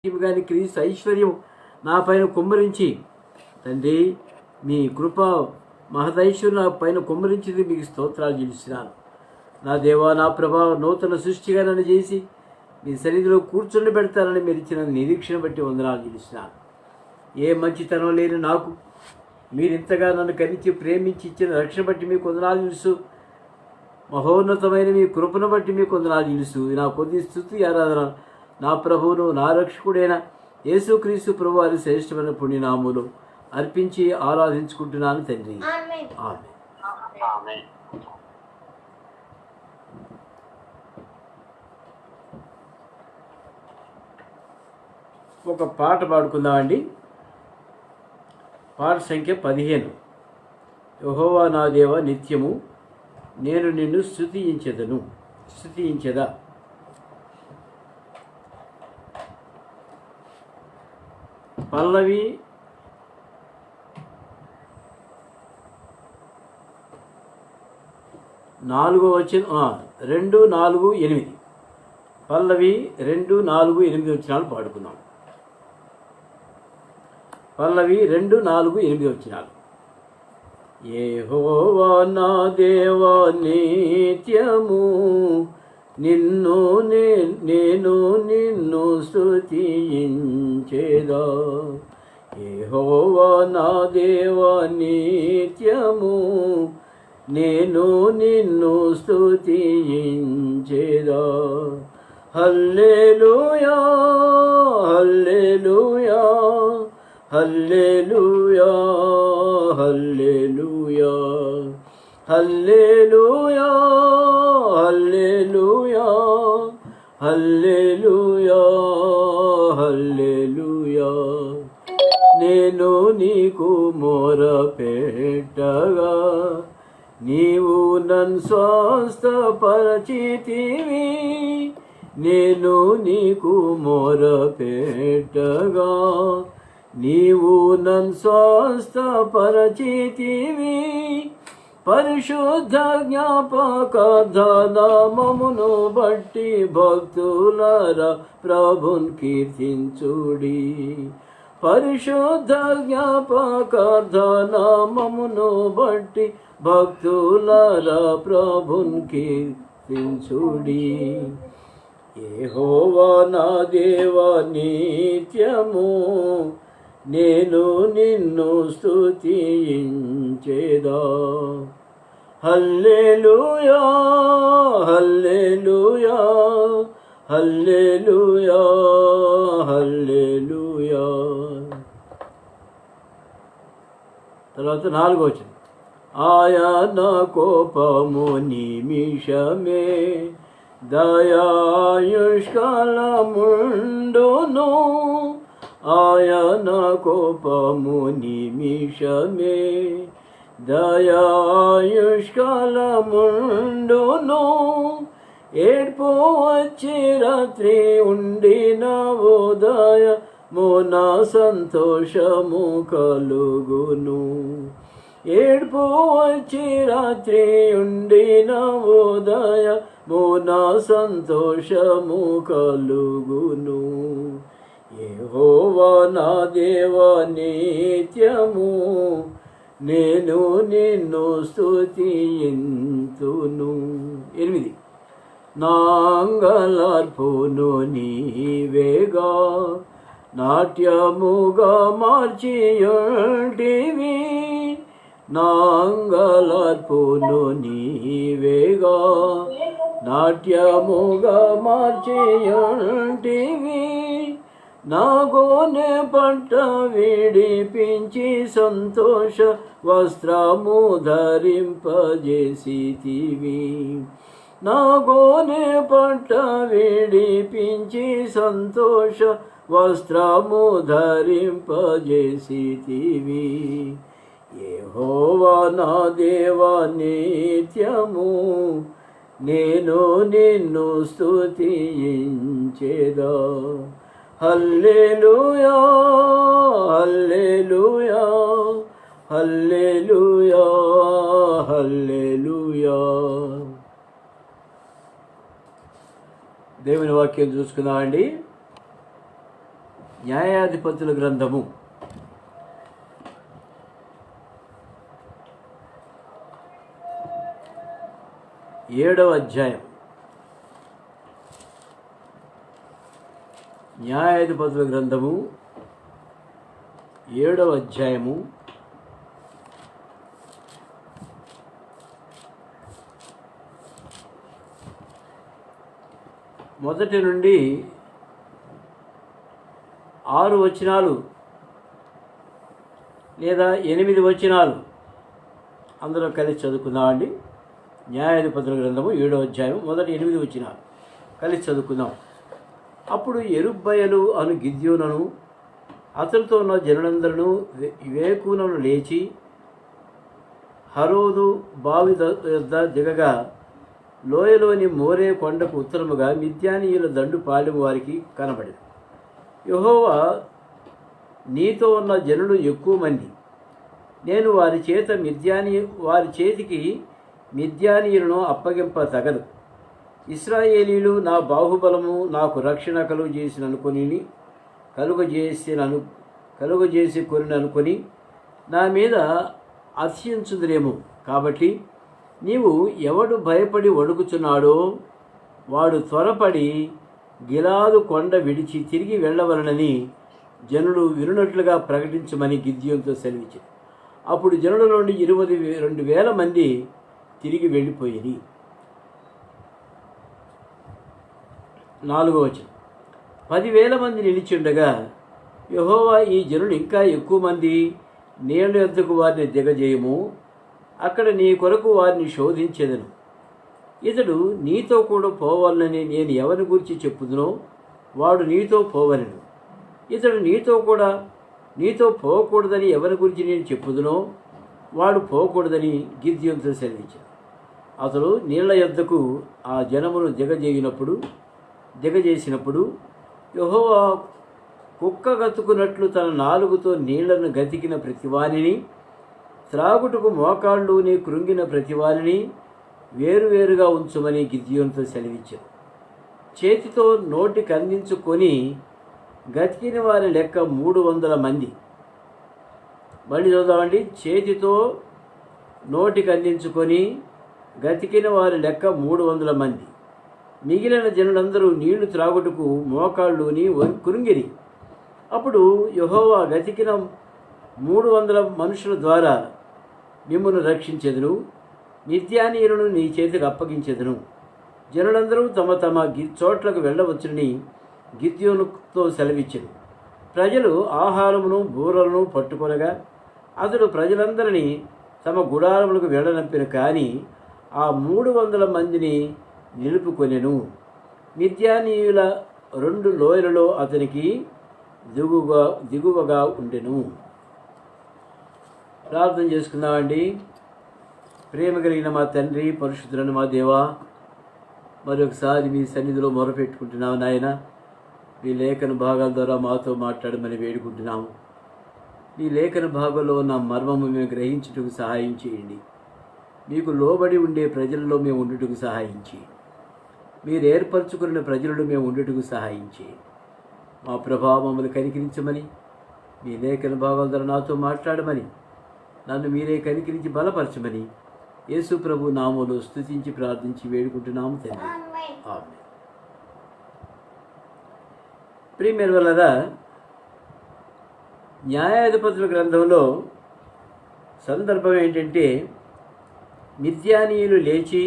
కానీ క్రీస్తు ఐశ్వర్యం నా పైన కుమ్మరించి, తండ్రి మీ కృప మహదైశ్వర్యం నా పైన కుమ్మరించింది, మీకు స్తోత్రాలు చెల్లిస్తున్నాను. నా దేవా, నా ప్రభా, నూతన సృష్టిగా నన్ను చేసి మీ సన్నిధిలో కూర్చొని పెడతారని మీరు ఇచ్చిన నిరీక్షణ బట్టి వందనాలు చెల్లిస్తున్నాను. ఏ మంచితనం లేని నాకు మీరు ఇంతగా నన్ను కనిచి ప్రేమించి ఇచ్చిన రక్షణ బట్టి మీకు వందనాలు తెలుసు. మహోన్నతమైన మీ కృపను బట్టి మీకు వందనాలు తెలుసు. నా కొద్ది స్తుతి ఆరాధన నా ప్రభువును నా రక్షకుడైన యేసుక్రీస్తు ప్రభు వారి శ్రేష్టమైన పుణ్యనామములు అర్పించి ఆరాధించుకుంటున్నాను తండ్రి. ఆమేన్. ఒక పాట పాడుకుందామండి. పాట సంఖ్య 15. యెహోవా నా దేవ నిత్యము నేను నిన్ను స్తుతించెదా. పల్లవి 4వ వచనం 2, 4, 8. పల్లవి 2, 4, 8 వచనాలు పాడుకున్నాం. పల్లవి 2, 4, 8 వచనాలు. యెహోవా నా దేవా నిత్యము నేను నిన్ను స్తుతించెదా. యెహోవా నా దేవా నిత్యము నేను నిన్ను స్తుతించెదా. హల్లెలూయా హల్లెలూయా హల్లెలూయా హల్లెలూయా హల్లెలూయా హల్లెలూయా హల్లెలూయా హల్లెలూయా. నేను నీకు మొరపెట్టగా నీవు నన్ను స్వస్థపరచితివి. నేను నీకు మొరపెట్టగా నీవు నన్ను స్వస్థపరచితివి. పరిశుద్ధ జ్ఞాపకార్థనామమును బట్టి భక్తులారా ప్రభుని కీర్తించుడి. పరిశుద్ధ జ్ఞాపకార్థనామమును బట్టి భక్తులారా ప్రభుని కీర్తించుడి. యెహోవా నా దేవా నిత్యము నేను నిన్ను స్తుతించెదా. హల్లెలూయా హల్లెలూయా హల్లెలూయా హల్లెలూయా. తర్వాత 4వ వచనం. ఆయన కోపము నిమిషమే దయాయుష్కాలముండును. ఆయన కోపము నిమిషమే దయాయుష్కాలముండును. ఏడ్పు వచ్చి రాత్రి ఉండిన ఉదయము నా సంతోషము కలుగును. ఏడ్పు వచ్చి రాత్రి ఉండిన ఉదయము నా సంతోషము కలుగును. యెహోవా నా దేవా నిత్యము నేను నిన్ను స్తుతింతును. 8. నా అంగలార్పును నీవేగా నాట్యముగా మార్చియుంటివి. నా అంగలార్పును నీవేగా నాట్యముగా మార్చియుంటివి. నా గోనె పట్ట విడిపించి సంతోష వస్త్రము ధరింపజేసితివి. నా గోనె పట్ట విడిపించి సంతోష వస్త్రము ధరింపజేసితివి. యెహోవా నా దేవా నిత్యము నేను నిన్ను స్తుతించెదా. హల్లెలూయా హల్లెలూయా హల్లెలూయా హల్లెలూయా. దేవుని వాక్యం చూసుకుందామండి. న్యాయాధిపతుల గ్రంథము 7వ అధ్యాయం. న్యాయాధిపతుల గ్రంథము 7వ అధ్యాయము 1 నుండి 6 వచనాలు లేదా 8 వచనాలు అందులో కలిసి చదువుకుందామండి. న్యాయాధిపతుల గ్రంథము 7వ అధ్యాయం 8 వచనాలు కలిసి చదువుకుందాం. అప్పుడు యెరుబ్బయలు అను గిద్యోనును అతనితో ఉన్న జనులందరూ వేకువను లేచి హరోదు బావి యొద్ద దిగగా లోయలోని మోరే కొండకు ఉత్తరముగా మిద్యానీయుల దండు పాలెం వారికి కనబడింది. యెహోవా నీతో ఉన్న జనులు ఎక్కువ మంది, నేను వారి చేతికి మిద్యానీయులను అప్పగింప తగదు. ఇశ్రాయేలీలు నా బాహుబలము నాకు రక్షణ కలుగజేసి కొనిననుకొని నా మీద అతిశయించుదురేమో. కాబట్టి నీవు ఎవడు భయపడి వణుకుచున్నాడో వాడు త్వరపడి గిలాదు కొండ విడిచి తిరిగి వెళ్ళవలనని జనులు వినున్నట్లుగా ప్రకటించమని గిద్యోనుతో సెలవిచ్చారు. అప్పుడు జనుల నుండి 22,000 మంది తిరిగి వెళ్ళిపోయి. 4వ వచనం. 10,000 మంది నిలిచిండగా యెహోవా ఈ జనులు ఇంకా ఎక్కువ మంది నీళ్ల యొద్దకు వారిని దిగజేయము, అక్కడ నీ కొరకు వారిని శోధించేదను. ఇతడు నీతో కూడా పోవాలని నేను ఎవరి గురించి చెప్పుదునో వాడు నీతో పోవలను. ఇతడు నీతో పోకూడదని ఎవరి గురించి నేను చెప్పుదునో వాడు పోకూడదని గిద్యోనుతో సెలవించాడు. అతడు నీళ్ల యొద్దకు ఆ జనమును దిగజేసినప్పుడు యెహోవా కుక్క గతుకున్నట్లు తన నాలుగుతో నీళ్లను గతికిన ప్రతివానిని, త్రాగుటకు మోకాళ్ళుని కృంగిన ప్రతివానిని వేరువేరుగా ఉంచుమని గిద్యోనుతో సెలవిచ్చారు. చేతితో నోటికి అందించుకొని గతికిన వారి లెక్క 300 మంది. మళ్ళీ చూద్దామండి. చేతితో నోటికి అందించుకొని గతికిన వారి లెక్క 300 మంది. మిగిలిన జనులందరూ నీళ్లు త్రాగుటకు మోకాళ్ళుని కృంగిరి. అప్పుడు యెహోవా గతికిన 300 మనుషుల ద్వారా మిమ్మును రక్షించెదను, మిద్యానీయులను నీ చేతికి అప్పగించెదను. జనులందరూ తమ తమ చోట్లకు వెళ్ళవచ్చునని గిద్యోనుతో సెలవిచ్చెను. ప్రజలు ఆహారమును బూరలను పట్టుకొనగా అతడు ప్రజలందరినీ తమ గుడారములకు వెళ్ళనంపిన కానీ ఆ 300 మందిని నిలుపుకొనెను. మిద్యానీయుల 2 లోయలలో అతనికి దిగువగా ఉండెను. ప్రార్థన చేసుకుందామండి. ప్రేమ కలిగిన మా తండ్రి, పరిశుద్ధులను మా దేవా, మరొకసారి మీ సన్నిధిలో మొరపెట్టుకుంటున్నాము నాయన. మీ లేఖన భాగాల ద్వారా మాతో మాట్లాడమని వేడుకుంటున్నాము. మీ లేఖన భాగంలో ఉన్న మర్మము మేము గ్రహించుటకు సహాయం చేయండి. మీకు లోబడి ఉండే ప్రజల్లో మేము ఉండుటకు సహాయం చేయండి. మీరు ఏర్పరచుకున్న ప్రజలలో మేము ఉండుటకు సహాయం చేయండి. మా ప్రభావములు కనికరించమని, మీ లేఖన భాగాల ద్వారా నాతో మాట్లాడమని, నన్ను మీరే కనికరించి బలపరచమని యేసు ప్రభు నామములో స్తుతించి ప్రార్థించి వేడుకుంటున్నాము తండ్రి. ఆమేన్. ప్రియమైన వాళ్ళరా, న్యాయాధిపతుల గ్రంథంలో సందర్భం ఏంటంటే, మిద్యానీయులు లేచి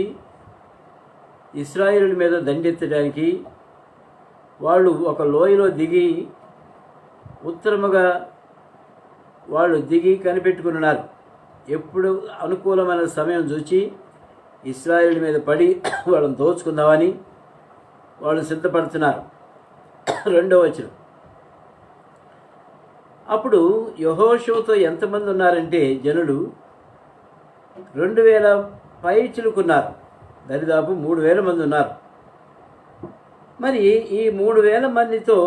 ఇశ్రాయేలు మీద దండెత్తడానికి వాళ్ళు ఒక లోయలో దిగి ఉత్తరముగా వాళ్ళు కనిపెట్టుకున్నారు. ఎప్పుడు అనుకూలమైన సమయం చూచి ఇశ్రాయేలు మీద పడి వాళ్ళని దోచుకుందామని వాళ్ళు సిద్ధపడుతున్నారు. 2వ వచనం. అప్పుడు యెహోషువతో ఎంతమంది ఉన్నారంటే జనులు 2,000 పైచిలుకున్నారు. దరిదాపు 3,000 మంది ఉన్నారు. మరి ఈ 3,000 మందితో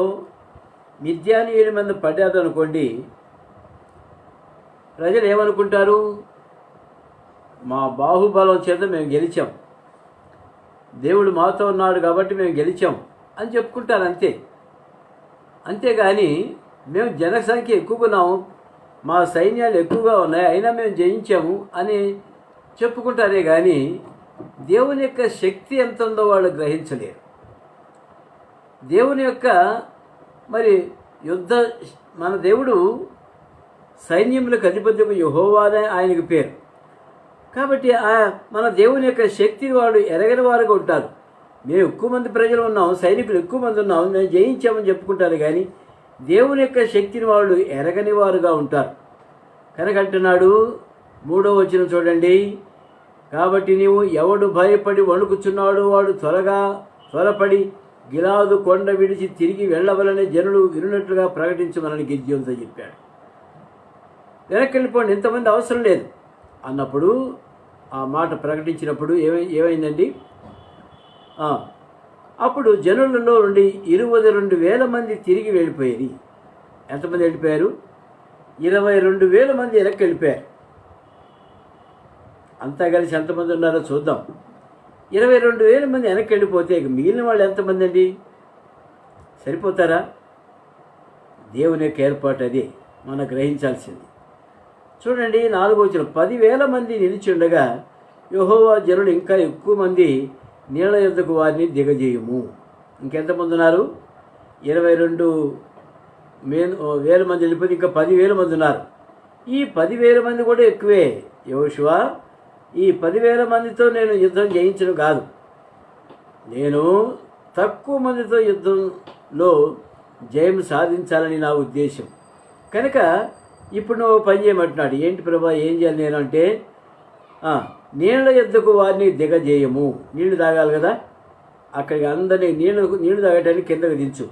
మిద్యానీయుల మంది పడ్డారనుకోండి, ప్రజలు ఏమనుకుంటారు? మా బాహుబలం చేత మేము గెలిచాం, దేవుడు మాతో ఉన్నాడు కాబట్టి మేము గెలిచాం అని చెప్పుకుంటారు అంతే. అంతేగాని మేము జనసంఖ్య ఎక్కువగా ఉన్నాము, మా సైన్యాలు ఎక్కువగా ఉన్నాయి, అయినా మేము జయించాము అని చెప్పుకుంటారే కానీ దేవుని యొక్క శక్తి ఎంత ఉందో వాళ్ళు గ్రహించలేరు. దేవుని యొక్క మరి మన దేవుడు సైన్యములకు అధిపత్యము యెహోవా అనే ఆయనకి పేరు. కాబట్టి మన దేవుని యొక్క శక్తిని వాడు ఎరగని వారుగా ఉంటారు. మేము ఎక్కువ మంది ప్రజలు ఉన్నాం, సైనికులు ఎక్కువ మంది ఉన్నాం, మేము జయించామని చెప్పుకుంటారు కానీ దేవుని యొక్క శక్తిని వాళ్ళు ఎరగని వారుగా ఉంటారు. కనుక అంటున్నాడు 3వ వచనం చూడండి. కాబట్టి నీవు ఎవడు భయపడి వణుకుచున్నాడు వాడు త్వరపడి గిలాదు కొండ విడిచి తిరిగి వెళ్ళవలనే జనులు వినున్నట్లుగా ప్రకటించమని గిద్యోనుతో చెప్పాడు. వెనక్కి వెళ్ళిపోండి, ఇంతమంది అవసరం లేదు అన్నప్పుడు, ఆ మాట ప్రకటించినప్పుడు ఏమైందండి? అప్పుడు జనులలో నుండి 22,000 మంది తిరిగి వెళ్ళిపోయేది. ఎంతమంది వెళ్ళిపోయారు? 22,000 మంది వెనక్కి వెళ్ళిపోయారు. అంతా కలిసి ఎంతమంది ఉన్నారో చూద్దాం. 22,000 మంది వెనక్కి వెళ్ళిపోతే మిగిలిన వాళ్ళు ఎంతమంది అండి? సరిపోతారా? దేవుని యొక్క ఏర్పాటు అది మనం గ్రహించాల్సింది. చూడండి 4వ వచనం. 10,000 మంది నిలిచి ఉండగా యెహోవా జనులు ఇంకా ఎక్కువ మంది నీళ్ల యొద్దకు వారిని దిగజేయము. ఇంకెంతమంది ఉన్నారు? 22,000 మంది వెళ్ళిపోతే ఇంకా 10,000 మంది ఉన్నారు. ఈ 10,000 మంది కూడా ఎక్కువే. యెహోషువా, ఈ 10,000 మందితో నేను యుద్ధం చేయించడం కాదు, నేను తక్కువ మందితో యుద్ధంలో జయం సాధించాలని నా ఉద్దేశం. కనుక ఇప్పుడు నువ్వు పని చేయమంటున్నాడు. ఏంటి ప్రభా, ఏం చేయాలి నేను అంటే, నీళ్ళ యొద్దకు వారిని దిగజేయము. నీళ్లు తాగాలి కదా, అక్కడికి అందరినీ నీళ్లు తాగటానికి కిందకు దించు,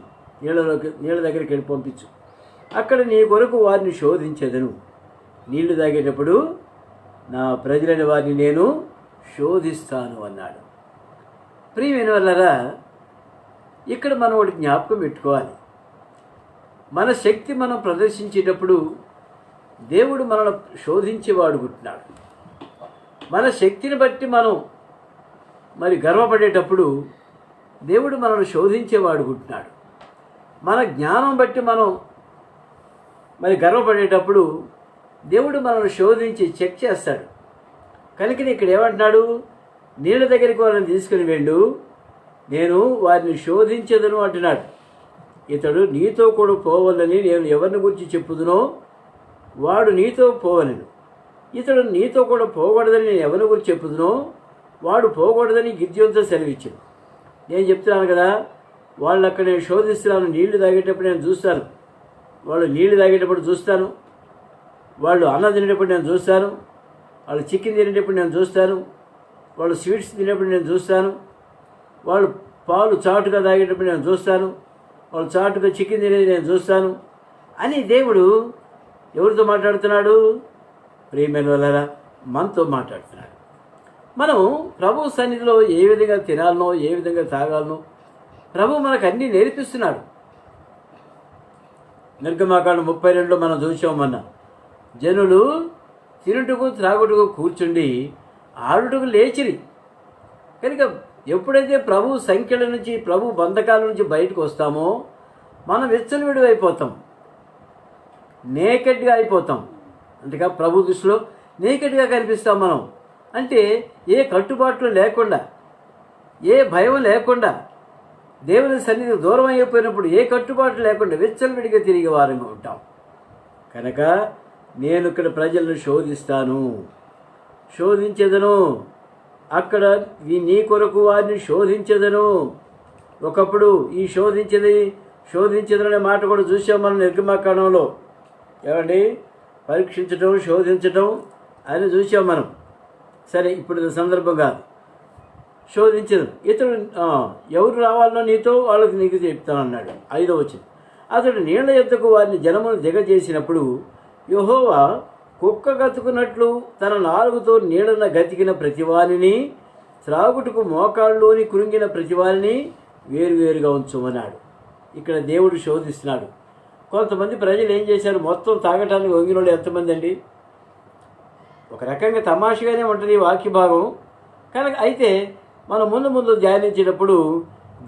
నీళ్ళ దగ్గరికి వెళ్ళి పంపించు. అక్కడ నీ కొరకు వారిని శోధించదను. నీళ్లు తాగేటప్పుడు నా ప్రజలని వారిని నేను శోధిస్తాను అన్నాడు. ప్రియమైన వాళ్ళారా, ఇక్కడ మనం ఒకటి జ్ఞాపకం పెట్టుకోవాలి. మన శక్తి మనం ప్రదర్శించేటప్పుడు దేవుడు మనల్ని శోధించేవాడుకుంటున్నాడు. మన శక్తిని బట్టి మనం మరి గర్వపడేటప్పుడు దేవుడు మనల్ని శోధించేవాడుకుంటున్నాడు. మన జ్ఞానం బట్టి మనం మరి గర్వపడేటప్పుడు దేవుడు మనల్ని శోధించి చెక్ చేస్తాడు. కనుక ఇక్కడ ఏమంటున్నాడు? నీళ్ళ దగ్గరికి వాళ్ళని తీసుకుని వెళ్ళు, నేను వారిని శోధించదను అంటున్నాడు. ఇతడు నీతో కూడా పోవాలని నేను ఎవరిని గురించి చెప్పుదునో వాడు నీతో పోవలేను. ఇతడు నీతో కూడా పోకూడదని నేను ఎవరిని గురించి చెప్పుదునో వాడు పోకూడదని గిద్యోనుతో సెలవిచ్చాను. నేను చెప్తున్నాను కదా, వాళ్ళు అక్కడ నేను శోధిస్తున్నాను. నీళ్లు తాగేటప్పుడు నేను చూస్తాను, వాళ్ళు నీళ్లు తాగేటప్పుడు చూస్తాను, వాళ్ళు అన్నం తినేటప్పుడు నేను చూస్తాను, వాళ్ళు చికెన్ తినేటప్పుడు నేను చూస్తాను, వాళ్ళు స్వీట్స్ తినేటప్పుడు నేను చూస్తాను, వాళ్ళు పాలు చాటుగా తాగేటప్పుడు నేను చూస్తాను, వాళ్ళు చాటుగా చికెన్ తినేది నేను చూస్తాను అని దేవుడు ఎవరితో మాట్లాడుతున్నాడు? ప్రియమైన వాళ్ళారా, మనతో మాట్లాడుతున్నాడు. మనం ప్రభు సన్నిధిలో ఏ విధంగా తినాలనో, ఏ విధంగా తాగాలనో ప్రభు మనకు అన్నీ నేర్పిస్తున్నాడు. నిర్గమాకాండం 32లో మనం చూసామన్నా, జనులు తినుటకు త్రాగుటకు కూర్చుండి ఆడుటకు లేచిరి. కనుక ఎప్పుడైతే ప్రభు సంఖ్యల నుంచి, ప్రభు బంధకాల నుంచి బయటకు వస్తామో మనం విచ్చలవిడి అయిపోతాం, నేకెడ్గా అయిపోతాం. అంతేకా ప్రభు దృష్టిలో నేకెడ్గా కనిపిస్తాం మనం. అంటే ఏ కట్టుబాట్లు లేకుండా, ఏ భయం లేకుండా, దేవుని సన్నిధికి దూరం అయిపోయినప్పుడు ఏ కట్టుబాట్లు లేకుండా విచ్చలవిడిగా తిరిగే వారంగా ఉంటాం. కనుక నేను ఇక్కడ ప్రజలను శోధించెదను, అక్కడ నీ కొరకు వారిని శోధించెదను. ఒకప్పుడు ఈ శోధించదనే మాట కూడా చూసాం మనం నిర్గమాకాండంలో. ఏమండి, పరీక్షించటం, శోధించటం అని చూసాం మనం. సరే, ఇప్పుడు సందర్భం కాదు. శోధించదు. ఇతడు ఎవరు రావాలనో నీతో వాళ్ళకి నీకు చెప్తానన్నాడు. 5వ వచనం. అతడు నీళ్ల యొద్దకు వారిని జనమును దిగజేసినప్పుడు యెహోవా కుక్క గతుకున్నట్లు తన నాలుగుతో నీళ్ళన గతికిన ప్రతివానిని, త్రాగుటకు మోకాళ్ళలోని కురింగిన ప్రతివానిని వేరువేరుగా ఉంచమన్నాడు. ఇక్కడ దేవుడు శోధిస్తున్నాడు. కొంతమంది ప్రజలు ఏం చేశారు? మొత్తం తాగటానికి వంగిన వాళ్ళు ఎంతమంది అండి? ఒక రకంగా తమాషగానే ఉంటుంది వాక్య భాగం. కనుక అయితే మనం ముందు ధ్యానించేటప్పుడు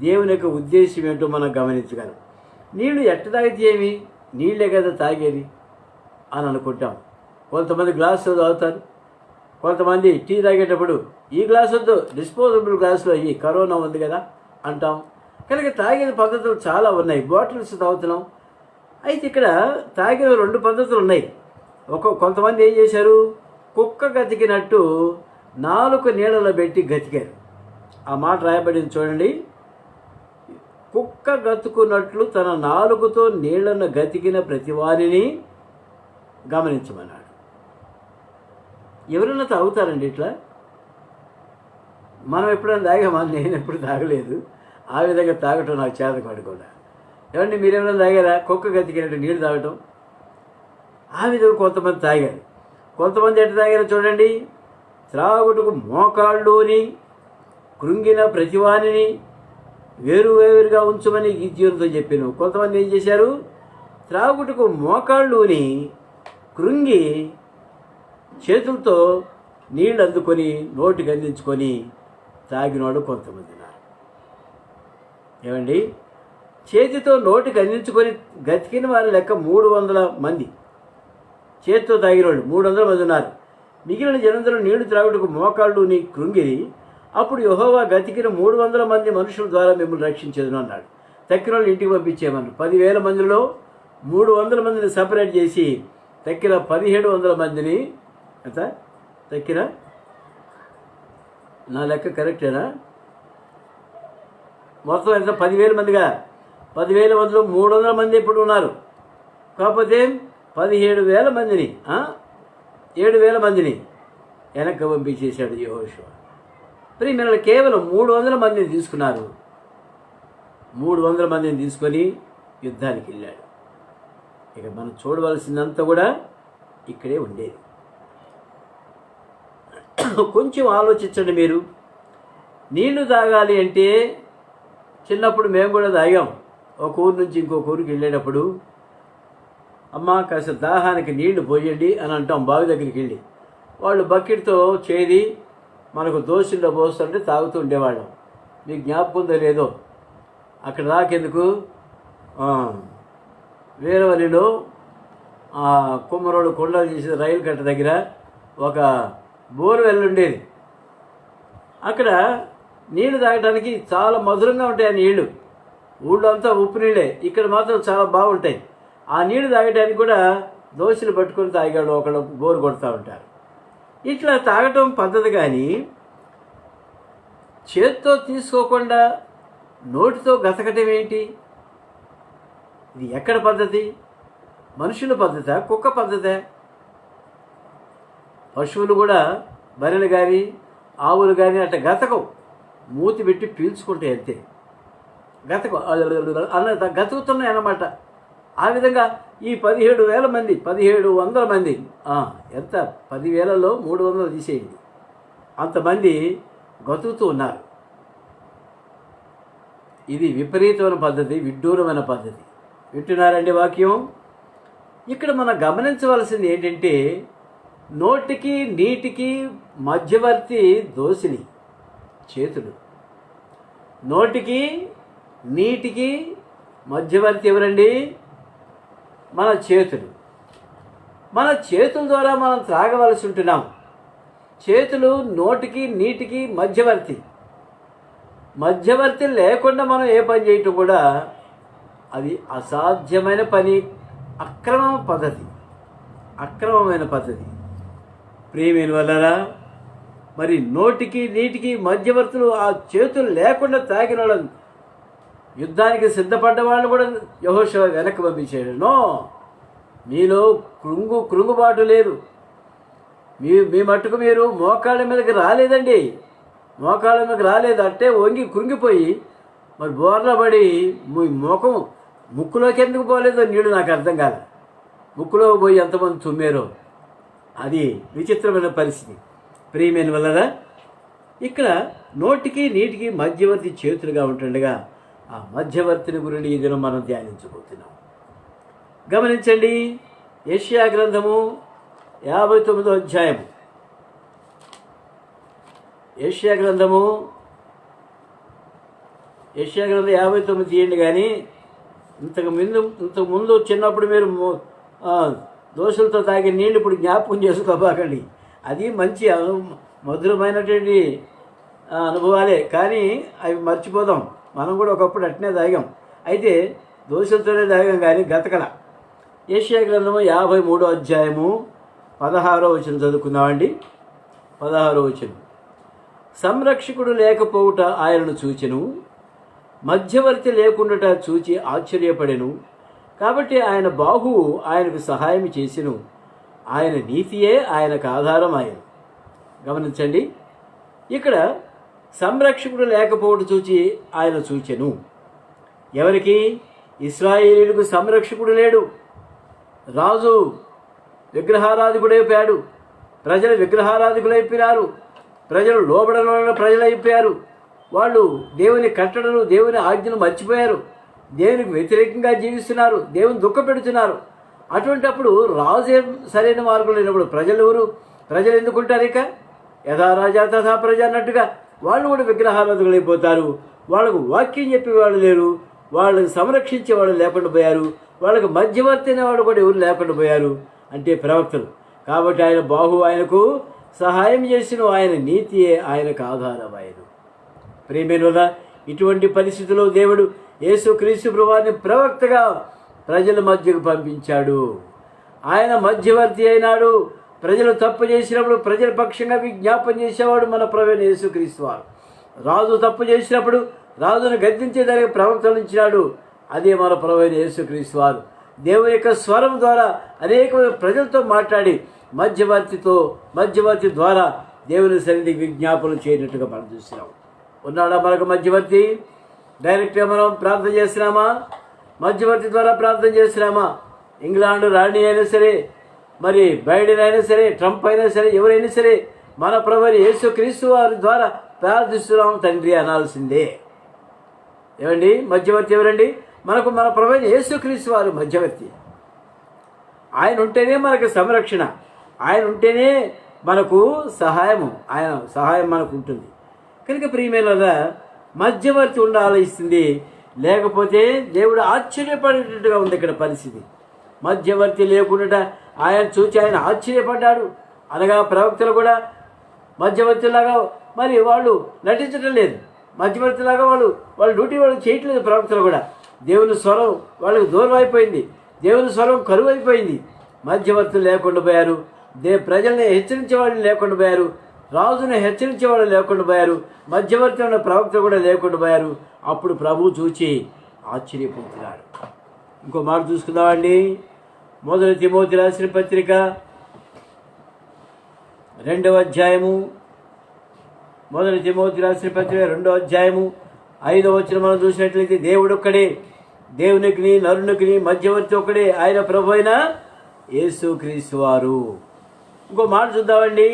దేవుని యొక్క ఉద్దేశం ఏంటో మనం గమనించగలం. నీళ్లు ఎట్ట తాగితే ఏమి, నీళ్ళే కదా తాగేది అని అనుకుంటాం. కొంతమంది గ్లాసులో తాగుతారు, కొంతమంది టీ తాగేటప్పుడు ఈ గ్లాస్ వద్దు, డిస్పోజబుల్ గ్లాసులో ఈ కరోనా ఉంది కదా అంటాం. కనుక తాగిన పద్ధతులు చాలా ఉన్నాయి. బాటిల్స్ తాగుతున్నాం. అయితే ఇక్కడ తాగిన 2 పద్ధతులు ఉన్నాయి. కొంతమంది ఏం చేశారు, కుక్క గతికినట్టు 4 నీళ్ళలో పెట్టి గతికారు. ఆ మాట రాయబడింది చూడండి. కుక్క గతుకున్నట్లు తన 4తో నీళ్లను గతికిన ప్రతివారిని గమనించమన్నాడు. ఎవరైనా తాగుతారండి ఇట్లా? మనం ఎప్పుడైనా తాగామా? నేను ఎప్పుడు తాగలేదు. ఆ విధంగా తాగటం నాకు చేతకాడు కూడా. ఏమండి, మీరేమైనా తాగారా? కుక్క గతికినట్టు నీళ్ళు తాగటం. ఆ విధంగా కొంతమంది తాగారు. కొంతమంది ఎట్లా తాగారో చూడండి. త్రాగుటకు మోకాళ్ళుని కృంగిన ప్రతివానిని వేరువేరుగా ఉంచమని గీద్యోనితో చెప్పాను. కొంతమంది ఏం చేశారు, త్రాగుటకు మోకాళ్ళుని కృంగి చేతులతో నీళ్ళు అందుకొని నోటికి అందించుకొని తాగినోడు కొంతమంది ఉన్నారు. ఏమండి, చేతితో నోటికి అందించుకొని గతికిన వారి లెక్క 300 మంది. చేతితో తాగినోళ్ళు 300 మంది ఉన్నారు. మిగిలిన జనందరూ నీళ్లు త్రాగుటకు మోకాళ్ళుని కృంగిరి. అప్పుడు యెహోవా గతికిన 300 మంది మనుషుల ద్వారా మిమ్మల్ని రక్షించేదను అన్నాడు. తక్కిన వాళ్ళు ఇంటికి పంపించేమన్నాడు. 10,000 మందిలో 300 మందిని సపరేట్ చేసి తక్కిన 1,700 మందిని ఎంత తక్కిన, నా లెక్క కరెక్టేనా? మొత్తం ఎంత? 10,000 మందిగా. 10,000 మందిలో 300 మంది ఇప్పుడు ఉన్నారు. కాకపోతే 17,000 మందిని 7,000 మందిని వెనక్కి పంపించేశాడు యెహోషువ. ప్రియమైన కేవలం 300 మందిని తీసుకున్నారు. 300 మందిని తీసుకొని యుద్ధానికి వెళ్ళాడు. ఇక మనం చూడవలసిందంతా కూడా ఇక్కడే ఉండేది. కొంచెం ఆలోచించండి మీరు. నీళ్లు తాగాలి అంటే చిన్నప్పుడు మేము కూడా తాగాం. ఒక ఊరు నుంచి ఇంకొక ఊరికి వెళ్ళేటప్పుడు, అమ్మ కాస్త దాహానికి నీళ్లు పోయండి అని అంటాం. బావి దగ్గరికి వెళ్ళి వాళ్ళు బకెట్తో చేది మనకు దోశల్లో పోస్తుంటే తాగుతూ ఉండేవాళ్ళం. మీకు జ్ఞాపకం ఉందో లేదో, అక్కడ దాకెందుకు వీరవల్లిలో కుమ్మరోడు కొండలు చేసే రైలు కట్ట దగ్గర ఒక బోర్వెల్ ఉండేది. అక్కడ నీళ్లు తాగడానికి చాలా మధురంగా ఉంటాయి. ఆ నీళ్లు ఊళ్ళో అంతా ఉప్పు నీళ్ళే, ఇక్కడ మాత్రం చాలా బాగుంటాయి. ఆ నీళ్లు తాగడానికి కూడా దోశలు పట్టుకొని తాగాడు, ఒకళ్ళు బోరు కొడుతూ ఉంటారు. ఇట్లా తాగటం పద్ధతి. కానీ చేత్తో తీసుకోకుండా నోటితో గతకటం ఏంటి? ఇది ఎక్కడ పద్ధతి? మనుషుల పద్ధత, కుక్క పద్ధత? పశువులు కూడా, బర్రెలు కానీ ఆవులు కానీ అట్లా గతకం, మూతి పెట్టి పీల్చుకుంటాయి అంతే. గతకం గతుకుతున్నాయి అన్నమాట. ఆ విధంగా ఈ 17,000 మంది, 1,700 మంది, ఎంత 10,000లో 300 తీసేయండి, అంతమంది గతుకుతూ ఉన్నారు. ఇది విపరీతమైన పద్ధతి, విడ్డూరమైన పద్ధతి. వింటున్నారండి వాక్యం? ఇక్కడ మనం గమనించవలసింది ఏంటంటే, నోటికి నీటికి మధ్యవర్తి దోసిలి చేతులు. నోటికి నీటికి మధ్యవర్తి ఎవరండి? మన చేతులు. మన చేతుల ద్వారా మనం త్రాగవలసి ఉంటున్నాం. చేతులు నోటికి నీటికి మధ్యవర్తి. మధ్యవర్తి లేకుండా మనం ఏ పని చేయటం కూడా అది అసాధ్యమైన పని, అక్రమమైన పద్ధతి. ప్రియమైన వల్లరా, మరి నోటికి నీటికి మధ్యవర్తులు ఆ చేతులు లేకుండా తాగిన వాళ్ళని, యుద్ధానికి సిద్ధపడ్డ వాళ్ళని కూడా యెహోషువ వెనక్కి పంపించాడు. నో, మీలో కృంగుబాటు లేదు. మీ మట్టుకు మీరు మోకాళ్ళ మీదకి రాలేదండి. మోకాళ్ళ మీదకి రాలేదు. అట్టే వంగి కృంగిపోయి మరి బోర్ల పడి ముక్కులోకి ఎందుకు పోలేదో నీళ్ళు నాకు అర్థం కాదు. ముక్కులోకి పోయి ఎంతమంది తుమ్మారో, అది విచిత్రమైన పరిస్థితి. ప్రియమైన వల్లరా, ఇక్కడ నోటికి నీటికి మధ్యవర్తి చేతులుగా ఉంటుండగా ఆ మధ్యవర్తిని గురించి ఈ దినం మనం ధ్యానించబోతున్నాం. గమనించండి, యెషయా గ్రంథము 59వ అధ్యాయం. యెషయా గ్రంథం 59 తీయండి. కానీ ఇంతకుముందు చిన్నప్పుడు మీరు దోశలతో తాగే నీళ్ళు ఇప్పుడు జ్ఞాపకం చేసుకోబాకండి. అది మంచి మధురమైనటువంటి అనుభవాలే, కానీ అవి మర్చిపోదాం. మనం కూడా ఒకప్పుడు అట్నే తాగాం. అయితే దోశలతోనే తాగాం కానీ గతకల. యెషయా గ్రంథము 53వ అధ్యాయము 16వ వచనం చదువుకుందామండి. 16వ వచనం. సంరక్షకుడు లేకపోవుట ఆయనను చూచెను, మధ్యవర్తి లేకుండాట చూచి ఆశ్చర్యపడెను. కాబట్టి ఆయన బాహువు ఆయనకు సహాయం చేసెను, ఆయన నీతియే ఆయనకు ఆధారం ఆయన. గమనించండి, ఇక్కడ సంరక్షకుడు లేకపోవడం చూచి ఆయన చూచెను. ఎవరికి? ఇశ్రాయేలీయులకు సంరక్షకుడు లేడు. రాజు విగ్రహారాధికుడైపోయాడు. ప్రజలు విగ్రహారాధికులైపోయారు. ప్రజలు లోబడన ప్రజలైపోయారు. వాళ్ళు దేవుని కట్టడలు, దేవుని ఆజ్ఞలు మర్చిపోయారు. దేవునికి వ్యతిరేకంగా జీవిస్తున్నారు, దేవుని దుఃఖపెడుతున్నారు. అటువంటప్పుడు రాజే సరైన మార్గం లేనప్పుడు ప్రజలు ఎవరు? ప్రజలు ఎందుకుంటారు? ఇక యథా రాజా తథా ప్రజ అన్నట్టుగా వాళ్ళు కూడా విగ్రహారాధకులైపోతారు. వాళ్ళకు వాక్యం చెప్పేవాళ్ళు లేరు, వాళ్ళని సంరక్షించే వాళ్ళు లేకుండా పోయారు, వాళ్ళకు మధ్యవర్తి అనేవాళ్ళు కూడా ఎవరు లేకుండా పోయారు, అంటే ప్రవక్తలు. కాబట్టి ఆయన బాహు ఆయనకు సహాయం చేసిన, ఆయన నీతియే ఆయనకు ఆధారమైన. ప్రియమైన ఇటువంటి పరిస్థితుల్లో దేవుడు యేసుక్రీస్తు ప్రభువుని ప్రవక్తగా ప్రజల మధ్యకు పంపించాడు. ఆయన మధ్యవర్తి అయినాడు. ప్రజలు తప్పు చేసినప్పుడు ప్రజల పక్షంగా విజ్ఞాపన చేసేవాడు మన ప్రభువైన యేసుక్రీస్తు వారు. రాజు తప్పు చేసినప్పుడు రాజును గద్దించేదానికి ప్రవక్తలు ఇచ్చినాడు. అదే మన ప్రభువైన యేసుక్రీస్తు వారు. దేవుని యొక్క స్వరం ద్వారా అనేక ప్రజలతో మాట్లాడి మధ్యవర్తి ద్వారా దేవుని సన్నిధికి విజ్ఞాపనలు చేయనట్టుగా మనం చూస్తున్నాం. ఉన్నాడా మనకు మధ్యవర్తి? డైరెక్ట్గా మనం ప్రార్థన చేస్తున్నామా? మధ్యవర్తి ద్వారా ప్రార్థన చేస్తున్నామా? ఇంగ్లాండ్ రాణి అయినా సరే, మరి బైడెన్ అయినా సరే, ట్రంప్ అయినా సరే, ఎవరైనా సరే మన ప్రభువైన యేసుక్రీస్తు వారి ద్వారా ప్రార్థిస్తున్నాం తండ్రి అనాల్సిందే. ఏమండి? మధ్యవర్తి ఎవరండి? మనకు మన ప్రభువైన యేసుక్రీస్తు వారు మధ్యవర్తి. ఆయన ఉంటేనే మనకు సంరక్షణ, ఆయన ఉంటేనే మనకు సహాయము, ఆయన సహాయం మనకు ఉంటుంది. కనుక ప్రియమైన మధ్యవర్తి ఉండాల్సింది. లేకపోతే దేవుడు ఆశ్చర్యపడేటట్టుగా ఉంది ఇక్కడ పరిస్థితి. మధ్యవర్తి లేకుండా ఆయన చూచి ఆయన ఆశ్చర్యపడ్డాడు. అనగా ప్రవక్తలు కూడా మధ్యవర్తిలాగా మరి వాళ్ళు నటించడం లేదు. మధ్యవర్తిలాగా వాళ్ళ డ్యూటీ వాళ్ళు చేయట్లేదు. ప్రవక్తలు కూడా దేవుని స్వరం వాళ్ళకి దూరం అయిపోయింది, దేవుని స్వరం కరువు అయిపోయింది. మధ్యవర్తులు లేకుండా పోయారు. ప్రజల్ని హెచ్చరించే వాళ్ళు లేకుండా పోయారు, రాజుని హెచ్చరించే వాళ్ళు లేకుండా పోయారు, మధ్యవర్తి ఉన్న ప్రవక్త కూడా లేకుండా పోయారు. అప్పుడు ప్రభువు చూచి ఆశ్చర్యపోతున్నాడు. ఇంకో మాట చూసుకుందామండి. 1 తిమోతి రాసిన పత్రిక 2వ అధ్యాయము, 1 తిమోతి రాసిన పత్రిక 2వ అధ్యాయము 5వ వచనం మనం చూసినట్లయితే, దేవుడు ఒక్కడే, దేవునికి నరునికి మధ్యవర్తి ఒక్కడే, ఆయన ప్రభువైన యేసుక్రీస్తు వారు. ఇంకో మాట చూద్దామండి.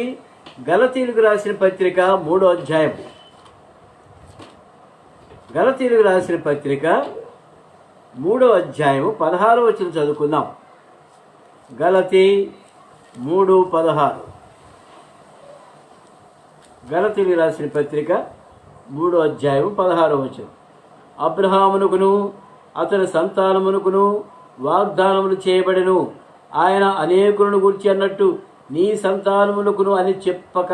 గలతీయులకు రాసిన పత్రిక 3వ అధ్యాయం, గలతీయులకు రాసిన పత్రిక 3వ అధ్యాయము 16వ వచనం చదువుకుందాం. గలతీ 3:16. గలతీయులకు రాసిన పత్రిక 3వ అధ్యాయము 16వ వచనం. అబ్రహామునకును అతని సంతానమునకును వాగ్దానములు చేయబడెను. ఆయన అనేకులను గూర్చి అన్నట్టు నీ సంతానమునకును అని చెప్పక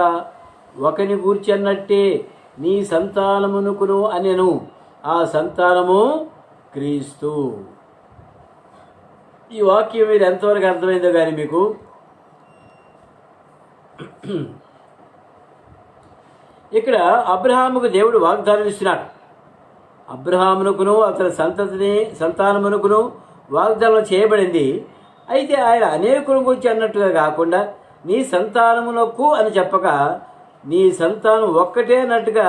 ఒకని గూర్చి అన్నట్టే నీ సంతానమునకును అనెను. ఆ సంతానము క్రీస్తు. ఈ వాక్యం మీద ఎంతవరకు అర్థమైందో కానీ మీకు, ఇక్కడ అబ్రహాముకు దేవుడు వాగ్దానం ఇస్తున్నాడు. అబ్రహామునకును అతని సంతానమునకును వాగ్దానం చేయబడింది. అయితే ఆయన అనేకుల గురించి అన్నట్టుగా కాకుండా నీ సంతానమునకు అని చెప్పక నీ సంతానం ఒక్కటే అన్నట్టుగా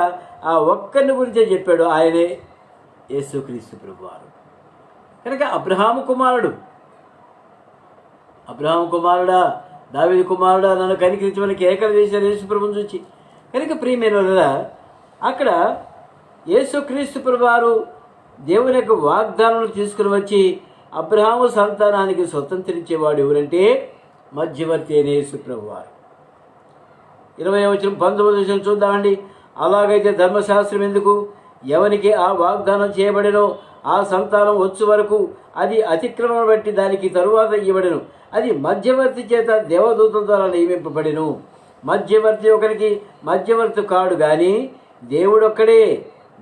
ఆ ఒక్కరిని గురించే చెప్పాడు. ఆయనే యేసుక్రీస్తు ప్రభువారు. కనుక అబ్రహాము కుమారుడా, దావీదు కుమారుడా, నన్ను కనికరించమని కేకలు వేశారు యేసు ప్రభుని చూచి. కనుక ప్రియమైన అక్కడ యేసుక్రీస్తు ప్రభువారు దేవుని యొక్క వాగ్దానాలు తీసుకుని వచ్చి అబ్రహాము సంతానానికి స్వతంత్రించేవాడు ఎవరంటే మధ్యవర్తి అయిన యేసు ప్రభువారు. 20వ వచనం 19వ వచనం చూద్దామండి. అలాగైతే ధర్మశాస్త్రం ఎందుకు? ఎవనికి ఆ వాగ్దానం చేయబడినో ఆ సంతానం వచ్చు వరకు అది అతిక్రమణ బట్టి దానికి తరువాత ఇవ్వడను. అది మధ్యవర్తి చేత దేవదూతల ద్వారా నియమింపబడిను. మధ్యవర్తి ఒకరికి మధ్యవర్తి కాడు గాని దేవుడొక్కడే.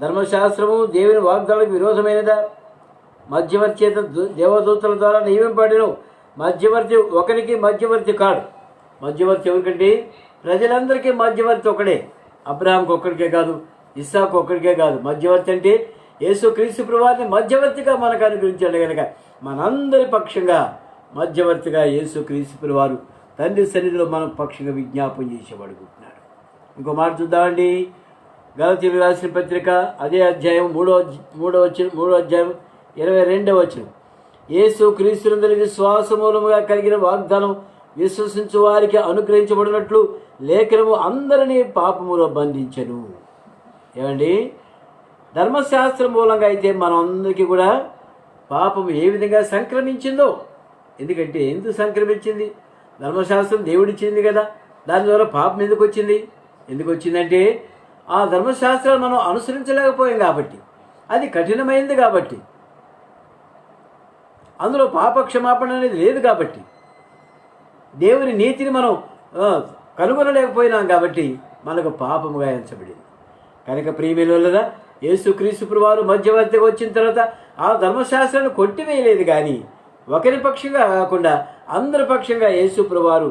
ధర్మశాస్త్రము దేవుని వాగ్దానాలకు విరోధమైనదా? మధ్యవర్తి చేత దేవదూతల ద్వారా నియమింపబడిను. మధ్యవర్తి ఒకరికి మధ్యవర్తి కాడు. మధ్యవర్తి ఎవరికంటే ప్రజలందరికీ మధ్యవర్తి ఒకడే. అబ్రహాంకి ఒక్కడికే కాదు, ఇస్సాకు ఒక్కడికే కాదు. మధ్యవర్తి అంటే యేసుక్రీస్తు ప్రభువారిని మధ్యవర్తిగా మనకు అనుగ్రహించాడు కనుక మనందరి పక్షంగా మధ్యవర్తిగా యేసుక్రీస్తు ప్రభువారు తండ్రి సన్నిధిలో మనం పక్షంగా విజ్ఞాపం చేసేవాడుకుంటున్నాడు. ఇంకో మాట చూద్దామండి. గలతీయులకు రాసిన పత్రిక అదే అధ్యాయం 3వ అధ్యాయం 22వ వచనం. యేసు క్రీస్తునందు విశ్వాస మూలముగా కలిగిన వాగ్దానం విశ్వసించు వారికి అనుగ్రహించబడినట్లు లేఖనము అందరినీ పాపములో బంధించెను. ఏమండి, ధర్మశాస్త్రం మూలంగా అయితే మనం అందరికీ కూడా పాపము ఏ విధంగా సంక్రమించిందో. ఎందుకంటే ఎందుకు సంక్రమించింది? ధర్మశాస్త్రం దేవుడిచ్చింది కదా. దాని ద్వారా పాపం ఎందుకు వచ్చింది? ఎందుకు వచ్చిందంటే ఆ ధర్మశాస్త్రాన్ని మనం అనుసరించలేకపోయాం కాబట్టి, అది కఠినమైంది కాబట్టి, అందులో పాప క్షమాపణ అనేది లేదు కాబట్టి, దేవుని నీతిని మనం కనుగొనలేకపోయినాం కాబట్టి మనకు పాపముగా ఎంచబడింది. కనుక ప్రియమైన యేసుక్రీస్తు ప్రభువారు మధ్యవర్తిగా వచ్చిన తర్వాత ఆ ధర్మశాస్త్రాన్ని కొట్టివేయలేదు, కానీ ఒకరి పక్షంగా కాకుండా అందరి పక్షంగా యేసు ప్రభువారు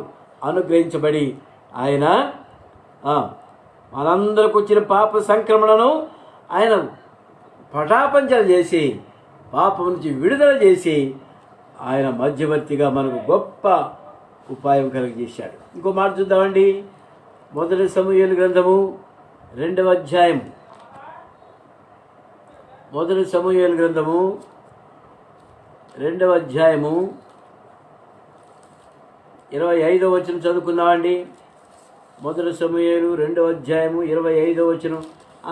అనుగ్రహించబడి ఆయన మనందరికి వచ్చిన పాప సంక్రమణను ఆయన పటాపంచలు చేసి పాపం నుంచి విడుదల చేసి ఆయన మధ్యవర్తిగా మనకు గొప్ప ఉపాయం కలిగజేశాడు. ఇంకో మాట చూద్దామండి. 1 సమూయేలు గ్రంథము 2వ అధ్యాయం 1 సమూయేలు గ్రంథము 2వ అధ్యాయము 25వ వచనం చదువుకుందామండి. 1 సమూయేలు 2వ అధ్యాయము 25వ వచనం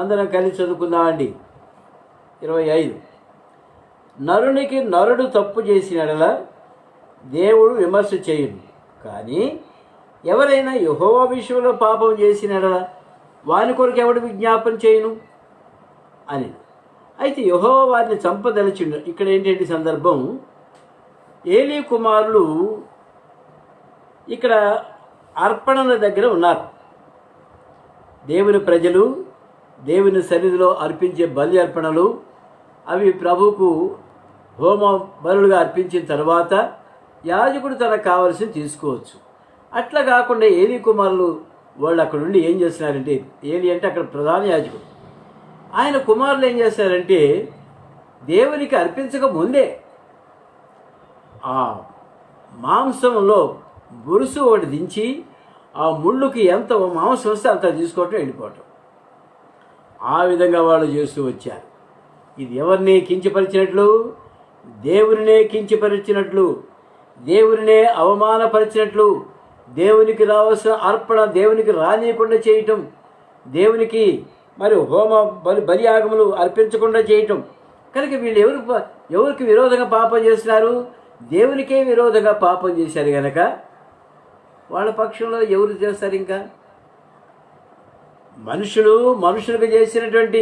అందరం కలిసి చదువుకుందామండి. 25. నరునికి నరుడు తప్పు చేసినడలా దేవుడు విమర్శ చేయును, కానీ ఎవరైనా యెహోవా విషయంలో పాపం చేసినడలా వాని కొరకు ఎవడు విజ్ఞాపన చేయును అని. అయితే యెహోవా వారిని చంపదలిచిండు. ఇక్కడ ఏంటంటే సందర్భం, ఏలీ కుమారులు ఇక్కడ అర్పణల దగ్గర ఉన్నారు. దేవుని ప్రజలు దేవుని సన్నిధిలో అర్పించే బలి అర్పణలు అవి ప్రభువుకు హోమ బలులుగా అర్పించిన తర్వాత యాజకుడు తనకు కావలసింది తీసుకోవచ్చు. అట్లా కాకుండా ఏలీ కుమారులు వాళ్ళు అక్కడ నుండి ఏం చేస్తున్నారంటే, ఏలీ అంటే అక్కడ ప్రధాన యాజకుడు, ఆయన కుమారులు ఏం చేస్తారంటే దేవునికి అర్పించక ముందే ఆ మాంసంలో బొరుసు ఒకటి దించి ఆ ముళ్ళుకి ఎంత మాంసం వస్తే అంత తీసుకోవటం వెళ్ళిపోవటం. ఆ విధంగా వాళ్ళు చేస్తూ వచ్చారు. ఇది ఎవరిని కించపరిచినట్లు? దేవునినే కించపరిచినట్లు, దేవునినే అవమానపరిచినట్లు, దేవునికి రావాల్సిన అర్పణ దేవునికి రానియకుండా చేయటం, దేవునికి మరి హోమ బలియాగములు అర్పించకుండా చేయటం. కనుక వీళ్ళు ఎవరికి విరోధంగా పాపం చేస్తున్నారు? దేవునికే విరోధంగా పాపం చేశారు కనుక వాళ్ళ పక్షంలో ఎవరు చేస్తారు? ఇంకా మనుషులకు చేసినటువంటి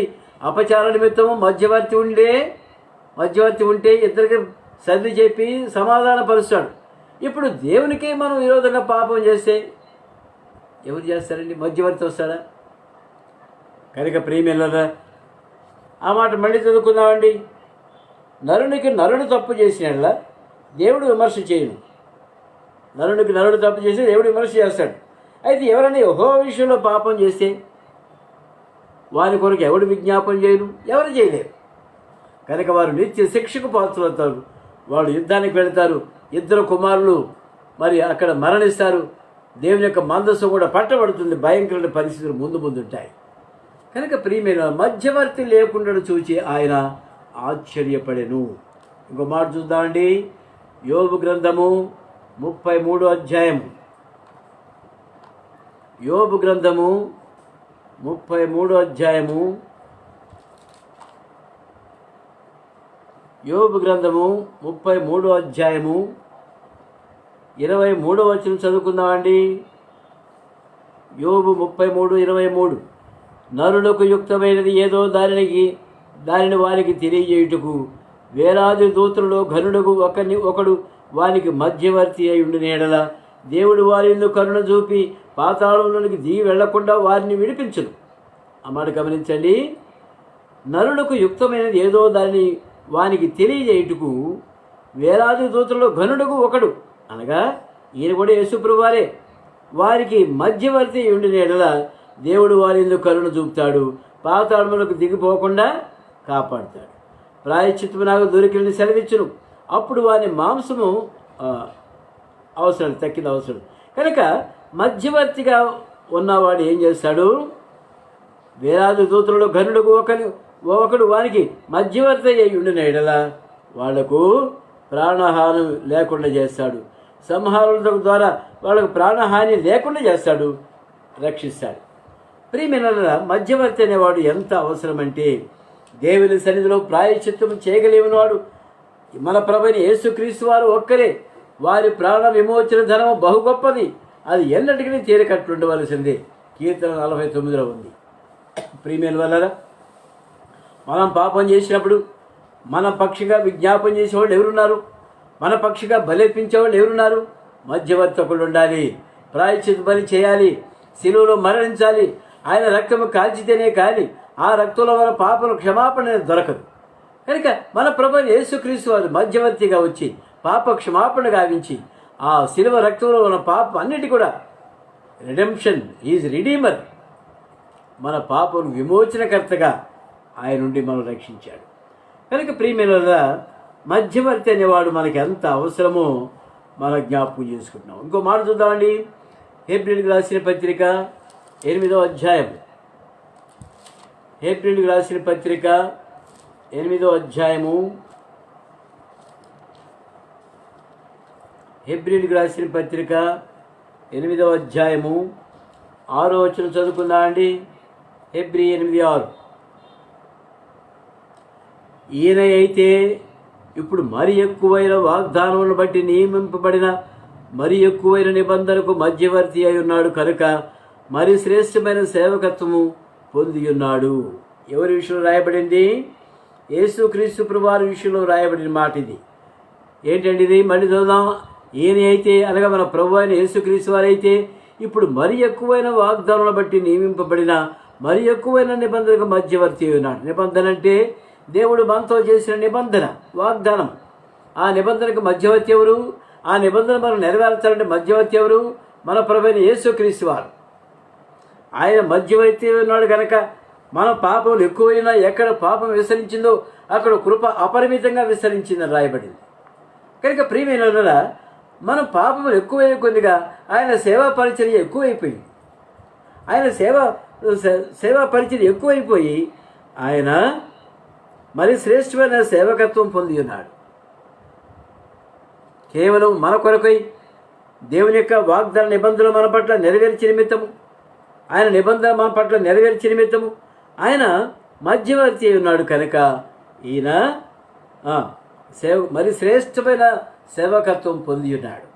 అపచార నిమిత్తము మధ్యవర్తి ఉంటే ఇద్దరికి సర్ది చెప్పి సమాధానపరుస్తాడు. ఇప్పుడు దేవునికే మనం విరోధంగా పాపం చేస్తే ఎవరు చేస్తారండి? మధ్యవర్తి వస్తాడా? కనుక ప్రియమిల్లరా ఆ మాట మళ్ళీ చదువుకుందామండి. నరునికి నరుడు తప్పు చేసినట్లా దేవుడు విమర్శ చేయను. నరునికి నరుడు తప్పు చేసి దేవుడు విమర్శ చేస్తాడు. అయితే ఎవరైనా యెహోవా విషయంలో పాపం చేస్తే వారి కొరకు ఎవడు విజ్ఞాపన చేయను? ఎవరు చేయలేరు. కనుక వారు నిత్య శిక్షకు పాత్రలవుతారు. వాళ్ళు యుద్ధానికి వెళతారు. 2 కుమారులు మరి అక్కడ మరణిస్తారు. దేవుని యొక్క మందస్సు కూడా పట్టబడుతుంది. భయంకరమైన పరిస్థితులు ముందుంటాయి. కనుక ప్రియమైన మధ్యవర్తి లేకుండా చూచి ఆయన ఆశ్చర్యపడెను. ఇంకో మాట చూద్దామండి. యోబు గ్రంథము 33వ అధ్యాయము. యోబు గ్రంథము 33వ అధ్యాయము. యోబు గ్రంథము 33వ అధ్యాయము 23వ వచనం చదువుకుందామండి. యోబు 33:23. నరులకు యుక్తమైనది ఏదో దానిని వారికి తెలియజేయుటకు వేలాది దూతలలో ఘనుడుగు ఒకడు వానికి మధ్యవర్తి అయి ఉండిన యెడల దేవుడు వారి యందు కరుణ చూపి పాతాళంలోనికి దిగి వెళ్లకుండా వారిని విడిపించును. ఆ మాట గమనించండి. నరులకు యుక్తమైనది ఏదో దాన్ని వానికి తెలియజేయుటకు వేలాది దూతలలో ఘనుడుగు ఒకడు, అనగా ఈయన కూడా యేసుప్రభువు వారే, వారికి మధ్యవర్తి ఉండిన యెడల దేవుడు వారి యందు కరుణ చూపుతాడు, పాతాళములకు దిగిపోకుండా కాపాడుతాడు. ప్రాయశ్చిత్తము నాకు దొరికిన సెలవిచ్చును, అప్పుడు వారి మాంసము అవసరం తక్కిన అవసరం. కనుక మధ్యవర్తిగా ఉన్నవాడు ఏం చేస్తాడు? వేలాది దూతలలో ఘనుడుకు ఒకడు వానికి మధ్యవర్తి అయి ఉండిన యెడల వాళ్లకు ప్రాణహాని లేకుండా చేస్తాడు. సంహారుల ద్వారా వాళ్ళకు ప్రాణహాని లేకుండా చేస్తాడు, రక్షిస్తాడు. ప్రియమైన మధ్యవర్తి అనేవాడు ఎంత అవసరమంటే, దేవుని సన్నిధిలో ప్రాయశ్చిత్తం చేయగలిగిన వాడు మన ప్రభువైన యేసుక్రీస్తు వారు ఒక్కరే. వారి ప్రాణ విమోచన ధనము బహు గొప్పది, అది ఎన్నటికీ తీరకట్టుండవలసిందే. కీర్తన 49లో ఉంది. ప్రియమైన వల్ల మనం పాపం చేసినప్పుడు మన పక్షిగా విజ్ఞాపం చేసేవాళ్ళు ఎవరున్నారు? మన పక్షిగా బలర్పించేవాళ్ళు ఎవరున్నారు? మధ్యవర్తి ఒకళ్ళు ఉండాలి. ప్రాయశ్చిత్త బలి చేయాలి, శిలువలో మరణించాలి. ఆయన రక్తము కాల్చితేనే కానీ ఆ రక్తంలో మన పాపను క్షమాపణ దొరకదు. కనుక మన ప్రభువైన యేసుక్రీస్తు వారు మధ్యవర్తిగా వచ్చి పాప క్షమాపణ గావించి ఆ శిలువ రక్తంలో ఉన్న పాపం అన్నిటి కూడా రిడెంప్షన్, ఈజ్ రిడీమర్, మన పాపను విమోచనకర్తగా ఆయన నుండి మనం రక్షించాడు. కనుక ప్రియమైన మధ్యవర్తి అనేవాడు మనకి ఎంత అవసరమో మన జ్ఞాపకం చేసుకుంటున్నాం. ఇంకో మాట చూద్దామండి. హెబ్రీయులకు రాసిన పత్రిక 8వ అధ్యాయం. హెబ్రీయులకు రాసిన పత్రిక 8వ అధ్యాయము. హెబ్రీయులకు రాసిన పత్రిక 8వ అధ్యాయము 6వ వచనం చదువుకుందా అండి. హెబ్రీ 8:6. ఈయన అయితే ఇప్పుడు మరి ఎక్కువైన వాగ్దానములను బట్టి నియమింపబడిన మరి ఎక్కువైన నిబంధనకు మధ్యవర్తి అయి ఉన్నాడు కనుక మరి శ్రేష్టమైన సేవకత్వము పొంది ఉన్నాడు. ఎవరి విషయంలో రాయబడింది? యేసుక్రీస్తు ప్రభువారి విషయంలో రాయబడిన మాట ఇది. ఏంటండి ఇది? మళ్ళీ చదువుదాం. ఈయన అయితే, అనగా మన ప్రభు అయిన యేసుక్రీస్తు వారైతే ఇప్పుడు మరి ఎక్కువైన వాగ్దానాలను బట్టి నియమింపబడిన మరి ఎక్కువైన నిబంధనకు మధ్యవర్తి అయి ఉన్నాడు. నిబంధన అంటే దేవుడు మనతో చేసిన నిబంధన, వాగ్దానం. ఆ నిబంధనకు మధ్యవర్తి ఎవరు? ఆ నిబంధన మనం నెరవేర్చాలంటే మధ్యవర్తి ఎవరు? మన ప్రభువైన యేసుక్రీస్తు వారు. ఆయన మధ్యవర్తి ఉన్నాడు కనుక మన పాపములు ఎక్కువైనా ఎక్కడ పాపం విస్తరించిందో అక్కడ కృప అపరిమితంగా విస్తరించిందని రాయబడింది. కనుక ప్రియమైన మన పాపములు ఎక్కువయ్యే కొద్దిగా ఆయన సేవా పరిచర్య ఎక్కువైపోయింది. ఆయన సేవా పరిచర్య ఎక్కువైపోయి ఆయన మరి శ్రేష్టమైన సేవకత్వం పొంది ఉన్నాడు. కేవలం మన కొరకై దేవుని యొక్క వాగ్దాన నిబంధనలు మన పట్ల నెరవేర్చి నిమిత్తము, ఆయన నిబంధన మన పట్ల నెరవేర్చి నిమిత్తము ఆయన మధ్యవర్తి అయి ఉన్నాడు కనుక ఈయన మరి శ్రేష్టమైన సేవకత్వం పొంది ఉన్నాడు.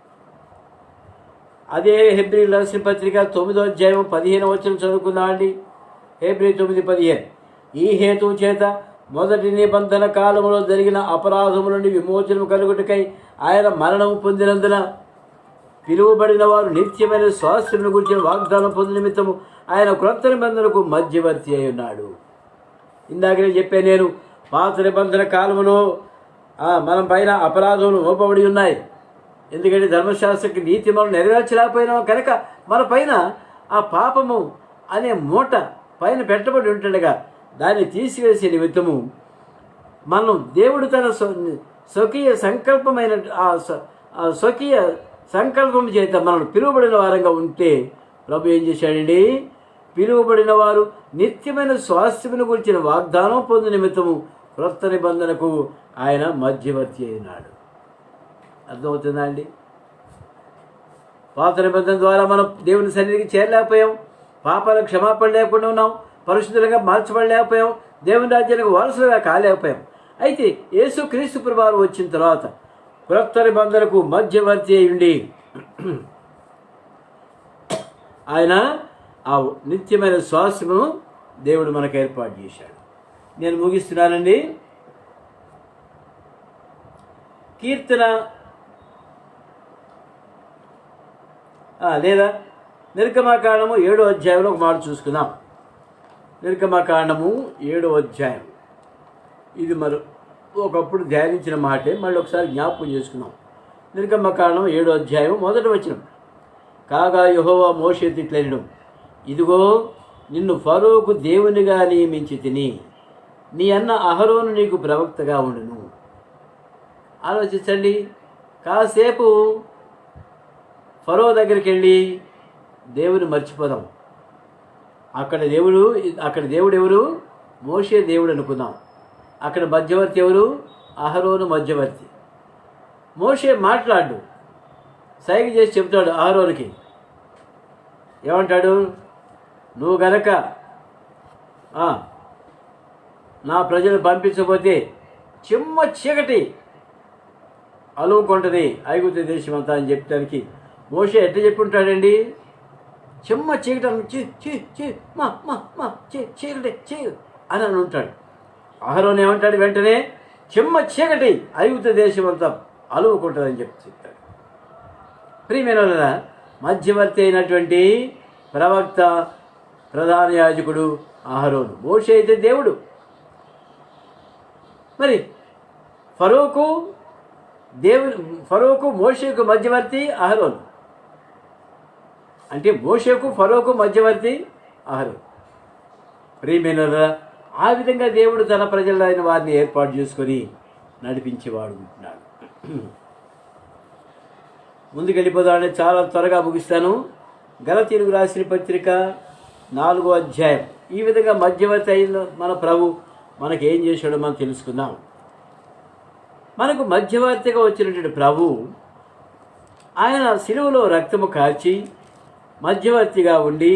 అదే హెబ్రీ రాసిన పత్రిక 9వ అధ్యాయం 15వ వచనం చదువుకుందాం అండి. హెబ్రీ 9:15. ఈ హేతువు చేత మొదటి నిబంధన కాలంలో జరిగిన అపరాధము నుండి విమోచనం కలుగుటకై ఆయన మరణము పొందినందున పిలువబడిన వారు నిత్యమైన స్వాస్థ్యమును గురించిన వాగ్దానం పొంది నిమిత్తము ఆయన క్రొత్త నిబంధనకు మధ్యవర్తి అయి ఉన్నాడు. ఇందాకనే చెప్పాను నేను, పాత నిబంధన కాలంలో మన పైన అపరాధములు మోపబడి ఉన్నాయి. ఎందుకంటే ధర్మశాస్త్రకి నీతి మనం నెరవేర్చలేకపోయినాం కనుక మన పైన ఆ పాపము అనే మూట పైన పెట్టబడి ఉంటుండగా దాన్ని తీసివేసే నిమిత్తము మనం దేవుడు తన స్వకీయ సంకల్పమైన స్వకీయ సంకల్పం చేత మనం పిలువబడిన వారంగా ఉంటే ప్రభు ఏం చేశాడండి? పిలువబడిన వారు నిత్యమైన స్వాస్థ్యమును గురించిన వాగ్దానం పొందిన నిమిత్తము క్రొత్త నిబంధనకు ఆయన మధ్యవర్తి అయినాడు. అర్థమవుతుందా అండి? పాత నిబంధన ద్వారా మనం దేవుని సన్నిధికి చేరలేకపోయాం, పాపాల క్షమాపణ లేకుండా ఉన్నాం, పరిశుద్ధులుగా మార్చబడలేకపోయాం, దేవుని రాజ్యానికి వారసులుగా కాలేకపోయాం. అయితే యేసుక్రీస్తు ప్రభువారు వచ్చిన తర్వాత క్రొత్త నిబంధనకు మధ్యవర్తి అయి ఉండి ఆయన ఆ నిత్యమైన శ్వాసను దేవుడు మనకు ఏర్పాటు చేశాడు. నేను ముగిస్తున్నానండి. కీర్తన లేదా నిర్గమకాండము 7వ అధ్యాయంలో ఒక మాట చూసుకుందాం. నిర్గమకాండము 7వ అధ్యాయం. ఇది ఒకప్పుడు ధ్యానించిన మాటే మళ్ళీ ఒకసారి జ్ఞాపకం చేసుకున్నాం. నిర్గమకాండం 7వ అధ్యాయం 1వ వచనం. కాగా యెహోవా మోషేతో ఇట్లనెను, ఇదిగో నిన్ను ఫరోకు దేవునిగా నియమించి తిని, నీ అన్న అహరోను నీకు ప్రవక్తగా ఉండును. ఆలోచించండి, కాసేపు ఫరో దగ్గరికి వెళ్ళి దేవుని మర్చిపోదాం. అక్కడ దేవుడు ఎవరు? మోషే దేవుడు అనుకుందాం. అక్కడ మధ్యవర్తి ఎవరు? అహరోను మధ్యవర్తి. మోషే మాట్లాడు, సైగ చేసి చెప్తాడు అహరోనుకి. ఏమంటాడు? నువ్వు గనక నా ప్రజలు పంపించకపోతే చిమ్మ చీకటి అలువుకుంటుంది ఐగుప్తు దేశం అంతా అని చెప్పడానికి మోషే ఎట్లా చెప్పుంటాడండి? చిమ్మ చీకటి చీకటి అని ఉంటాడు. అహరోను ఏమంటాడు? వెంటనే చిమ్మ చీకటి ఐగుప్తు దేశం అంతా అలువుకుంటుందని చెప్తాడు. ప్రియమైన మధ్యవర్తి అయినటువంటి ప్రవక్త, ప్రధాన యాజకుడు అహరోను. మోషే అయితే దేవుడు. మరి ఫరోకు మోషేకు మధ్యవర్తి అహరోను. అంటే మోషేకు ఫరోకు మధ్యవర్తి అహరోను. ప్రియమైన ఆ విధంగా దేవుడు తన ప్రజలైన వారిని ఏర్పాటు చేసుకొని నడిపించేవాడు ఉంటున్నాడు. ముందుకెళ్ళిపోదామని చాలా త్వరగా ముగిస్తాను. గలతీయులకు రాసిన పత్రిక 4వ అధ్యాయం. ఈ విధంగా మధ్యవర్తి అయిన మన ప్రభు మనకేం చేశాడో మనం తెలుసుకుందాం. మనకు మధ్యవర్తిగా వచ్చినటువంటి ప్రభు ఆయన శిలువలో రక్తము కార్చి మధ్యవర్తిగా ఉండి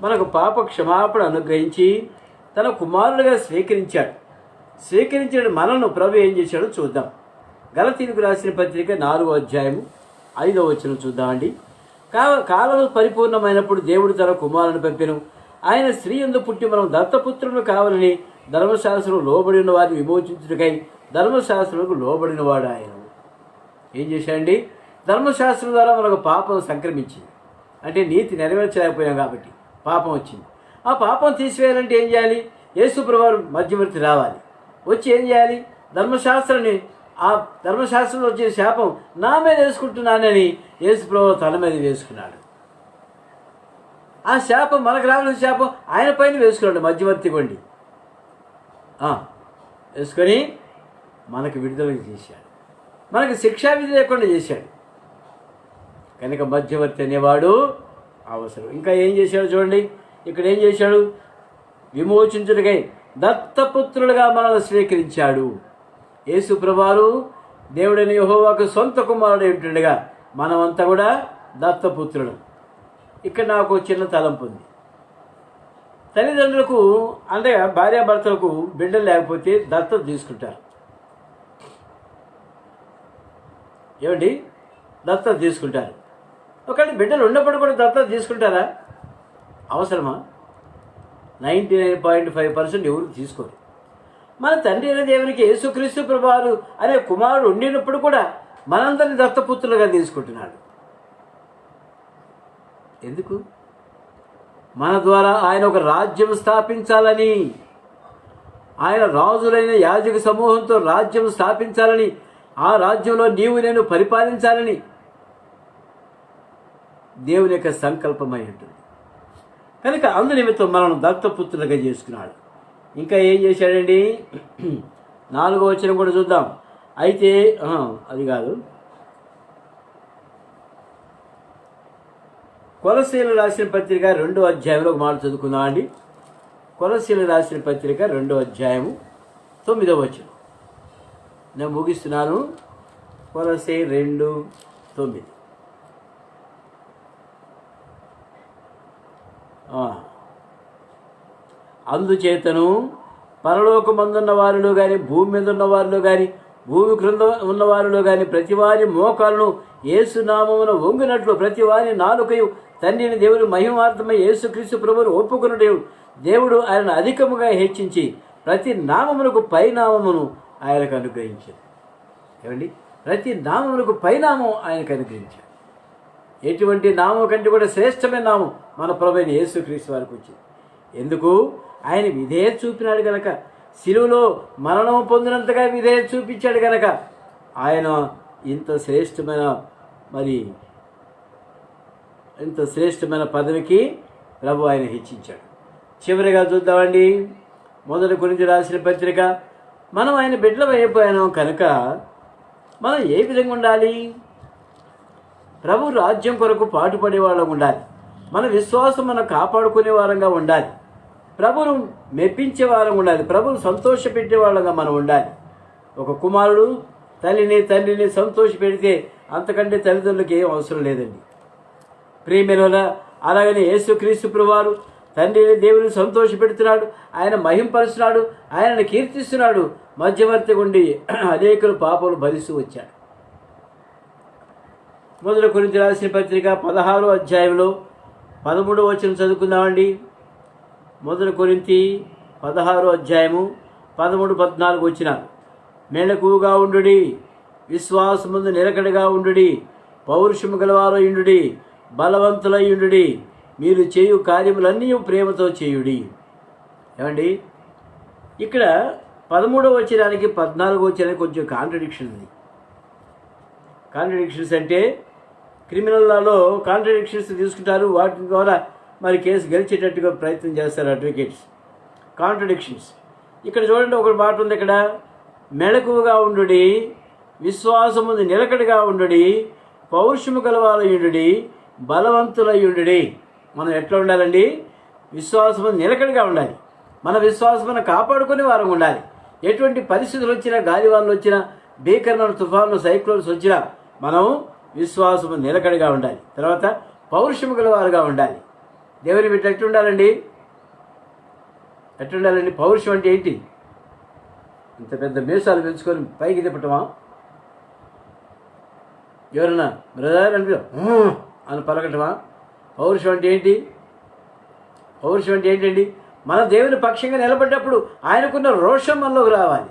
మనకు పాప క్షమాపణ అనుగ్రహించి తన కుమారుడిగా స్వీకరించిన మనను ప్రభు ఏం చేశాడో చూద్దాం. గలతీయులకు రాసిన పత్రిక 4వ అధ్యాయము 5వ వచనం చూద్దామండి. కాలం పరిపూర్ణమైనప్పుడు దేవుడు తన కుమారుని పంపెను. ఆయన స్త్రీ యందు పుట్టి మనం దత్తపుత్రులు కావాలని ధర్మశాస్త్రం లోబడి ఉన్న వారిని విమోచించుటకై ధర్మశాస్త్రంకు లోబడిన వాడు ఆయన. ఏం చేశాడండి? ధర్మశాస్త్రం ద్వారా మనకు పాపం సంక్రమించింది. అంటే నీతి నెరవేర్చలేకపోయాం కాబట్టి పాపం వచ్చింది. ఆ పాపం తీసివేయాలంటే ఏం చేయాలి? యేసుప్రభువు మధ్యవర్తి రావాలి. వచ్చి ఏం చేయాలి? ఆ ధర్మశాస్త్రంలో వచ్చే శాపం నా మీద వేసుకుంటున్నానని యేసుప్రభువు తన మీద వేసుకున్నాడు. ఆ శాపం మనకు రావాల్సిన శాపం ఆయన పైన వేసుకున్నాడు మధ్యవర్తి కొండి వేసుకొని మనకు విడుదల చేశాడు. మనకు శిక్షావిధి లేకుండా చేశాడు. కనుక మధ్యవర్తి అనేవాడు అవసరం. ఇంకా ఏం చేశాడు చూడండి. ఇక్కడ ఏం చేశాడు? విమోచించుటకై దత్తపుత్రులుగా మనల్ని స్వీకరించాడు. యేసు ప్రభువు దేవుడైన యెహోవాకు సొంత కుమారుడు ఉంటుండగా మనమంతా కూడా దత్తపుత్రులు. ఇక్కడ నాకు చిన్న తలంపు ఉంది. తల్లిదండ్రులకు అంటే భార్యాభర్తలకు బిడ్డలు లేకపోతే దత్తత తీసుకుంటారు. ఏమండి? దత్తత తీసుకుంటారు. ఒకవేళ బిడ్డలు ఉన్నప్పుడు కూడా దత్తత తీసుకుంటారా? అవసరమా? 99.5% ఎవరు తీసుకోరు. మన తండ్రి అయిన దేవునికి యేసుక్రీస్తు ప్రభువు అనే కుమారుడు ఉండినప్పుడు కూడా మనందరినీ దత్తపుత్రులుగా తీసుకుంటున్నాడు. ఎందుకు? మన ద్వారా ఆయన ఒక రాజ్యం స్థాపించాలని, ఆయన రాజులైన యాజక సమూహంతో రాజ్యం స్థాపించాలని, ఆ రాజ్యంలో నీవు నేను పరిపాలించాలని దేవుని యొక్క సంకల్పమై ఉంటుంది. కనుక అందునిమిత్తం మనం దత్తపుత్రులుగా చేసుకున్నాడు. ఇంకా ఏం చేశాడండి? 4వ వచనం కూడా చూద్దాం. అయితే అది కాదు, కొలస్సీయులకు రాసిన పత్రిక 2వ అధ్యాయంలో ఒక మాట చదువుకుందాం అండి. కొలస్సీయులకు రాసిన పత్రిక 2వ అధ్యాయము 9వ వచనం. నేను ముగిస్తున్నాను. కొలస్సీ 2:9. అందుచేతను పరలోకమందున్న వారిలో కానీ భూమి మీద ఉన్న వారిలో కానీ భూమి క్రింద ఉన్న వారిలో కానీ ప్రతి వారి మోకాలను యేసునామమున వంగినట్లు ప్రతి వారి నాలుకయు తండ్రిని దేవుడు మహిమార్థమై యేసుక్రీస్తు ప్రభువును ఒప్పుకున్నట్టు దేవుడు ఆయన అధికముగా హెచ్చించి ప్రతి నామమునకు పై నామమును ఆయనకు అనుగ్రహించారు. ఏమండి? ప్రతి నామములకు పైనామం ఆయనకు అనుగ్రహించాడు. ఎటువంటి నామం కంటే కూడా శ్రేష్టమైన నామం మన ప్రభువైన యేసుక్రీస్తు వారికి వచ్చింది. ఎందుకు? ఆయన విధేయత చూపినాడు గనక, శిలువలో మరణం పొందినంతగా విధేయత చూపించాడు గనక ఆయన ఇంత శ్రేష్టమైన పదవికి ప్రభు ఆయన హెచ్చించాడు. చివరిగా చూద్దామండి, 1 కొరింథీయులకు రాసిన పత్రిక. మనం ఆయన బిడ్డలం అయిపోయాను కనుక మనం ఏ విధంగా ఉండాలి? ప్రభు రాజ్యం కొరకు పాటుపడే వాళ్ళం ఉండాలి. మన విశ్వాసం మనం కాపాడుకునే వారంగా ఉండాలి. ప్రభును మెప్పించే వారం ఉండాలి. ప్రభును సంతోషపెట్టే వాళ్ళంగా మనం ఉండాలి. ఒక కుమారుడు తండ్రిని సంతోషపెడితే అంతకంటే తల్లిదండ్రులకి ఏం అవసరం లేదండి. ప్రియమైన అలాగనే యేసుక్రీస్తు ప్రభువారు తండ్రిని దేవుని సంతోషపెడుతున్నాడు, ఆయన మహింపరుస్తున్నాడు, ఆయనను కీర్తిస్తున్నాడు. మధ్యవర్తి ఉండి అనేకులు పాపలు భరిస్తూ వచ్చాడు. 1 కొరింథీయులకు రాసిన పత్రిక 16వ అధ్యాయంలో 13వ వచనం చదువుకుందామండి. 1 కొరింథీ 16వ అధ్యాయము 13-14 వచనాలు. మెలకువగా ఉండుడి, విశ్వాసమందు నిలకడగా ఉండుడి, పౌరుషము గలవారై ఉండుడి, బలవంతులై ఉండుడి, మీరు చేయు కార్యములన్నీ ప్రేమతో చేయుడి. ఏమండి, ఇక్కడ 13వ వచనానికి 14వ వచనానికి కొంచెం కాంట్రడిక్షన్ ఉంది. కాంట్రడిక్షన్స్ అంటే క్రిమినల్ లాలో కాంట్రడిక్షన్స్ తీసుకుంటారు, వాటి ద్వారా మరి కేసు గెలిచేటట్టుగా ప్రయత్నం చేస్తారు అడ్వకేట్స్. కాంట్రడిక్షన్స్ ఇక్కడ చూడండి, ఒక మాట ఉంది ఇక్కడ, మెలకువగా ఉండుడి, విశ్వాసముందు నిలకడగా ఉండుడి, పౌరుషము గలవారై ఉండుడి, బలవంతులై ఉండుడి. మనం ఎట్లా ఉండాలండి? విశ్వాసముందు నిలకడగా ఉండాలి. మన విశ్వాసం మనం కాపాడుకునే వారం ఉండాలి. ఎటువంటి పరిస్థితులు వచ్చినా, గాలివానలు వచ్చినా, భీకరణ తుఫాన్లు, సైక్లోన్స్ వచ్చినా మనం విశ్వాసము నిలకడగా ఉండాలి. తర్వాత పౌరుషము గలవారుగా ఉండాలి. దేవుని బిడ్డ ఎట్లుండాలండి? పౌరుషం అంటే ఏంటి? ఇంత పెద్ద మీసాలు పెంచుకొని పైకి తిప్పటమా? ఎవరన్నా బ్రదర్ అని పలకటమా? పౌరుషం అంటే ఏంటి? పౌరుషం అంటే ఏంటండి? మన దేవుని పక్షంగా నిలబడ్డప్పుడు ఆయనకున్న రోషం మనలోకి రావాలి,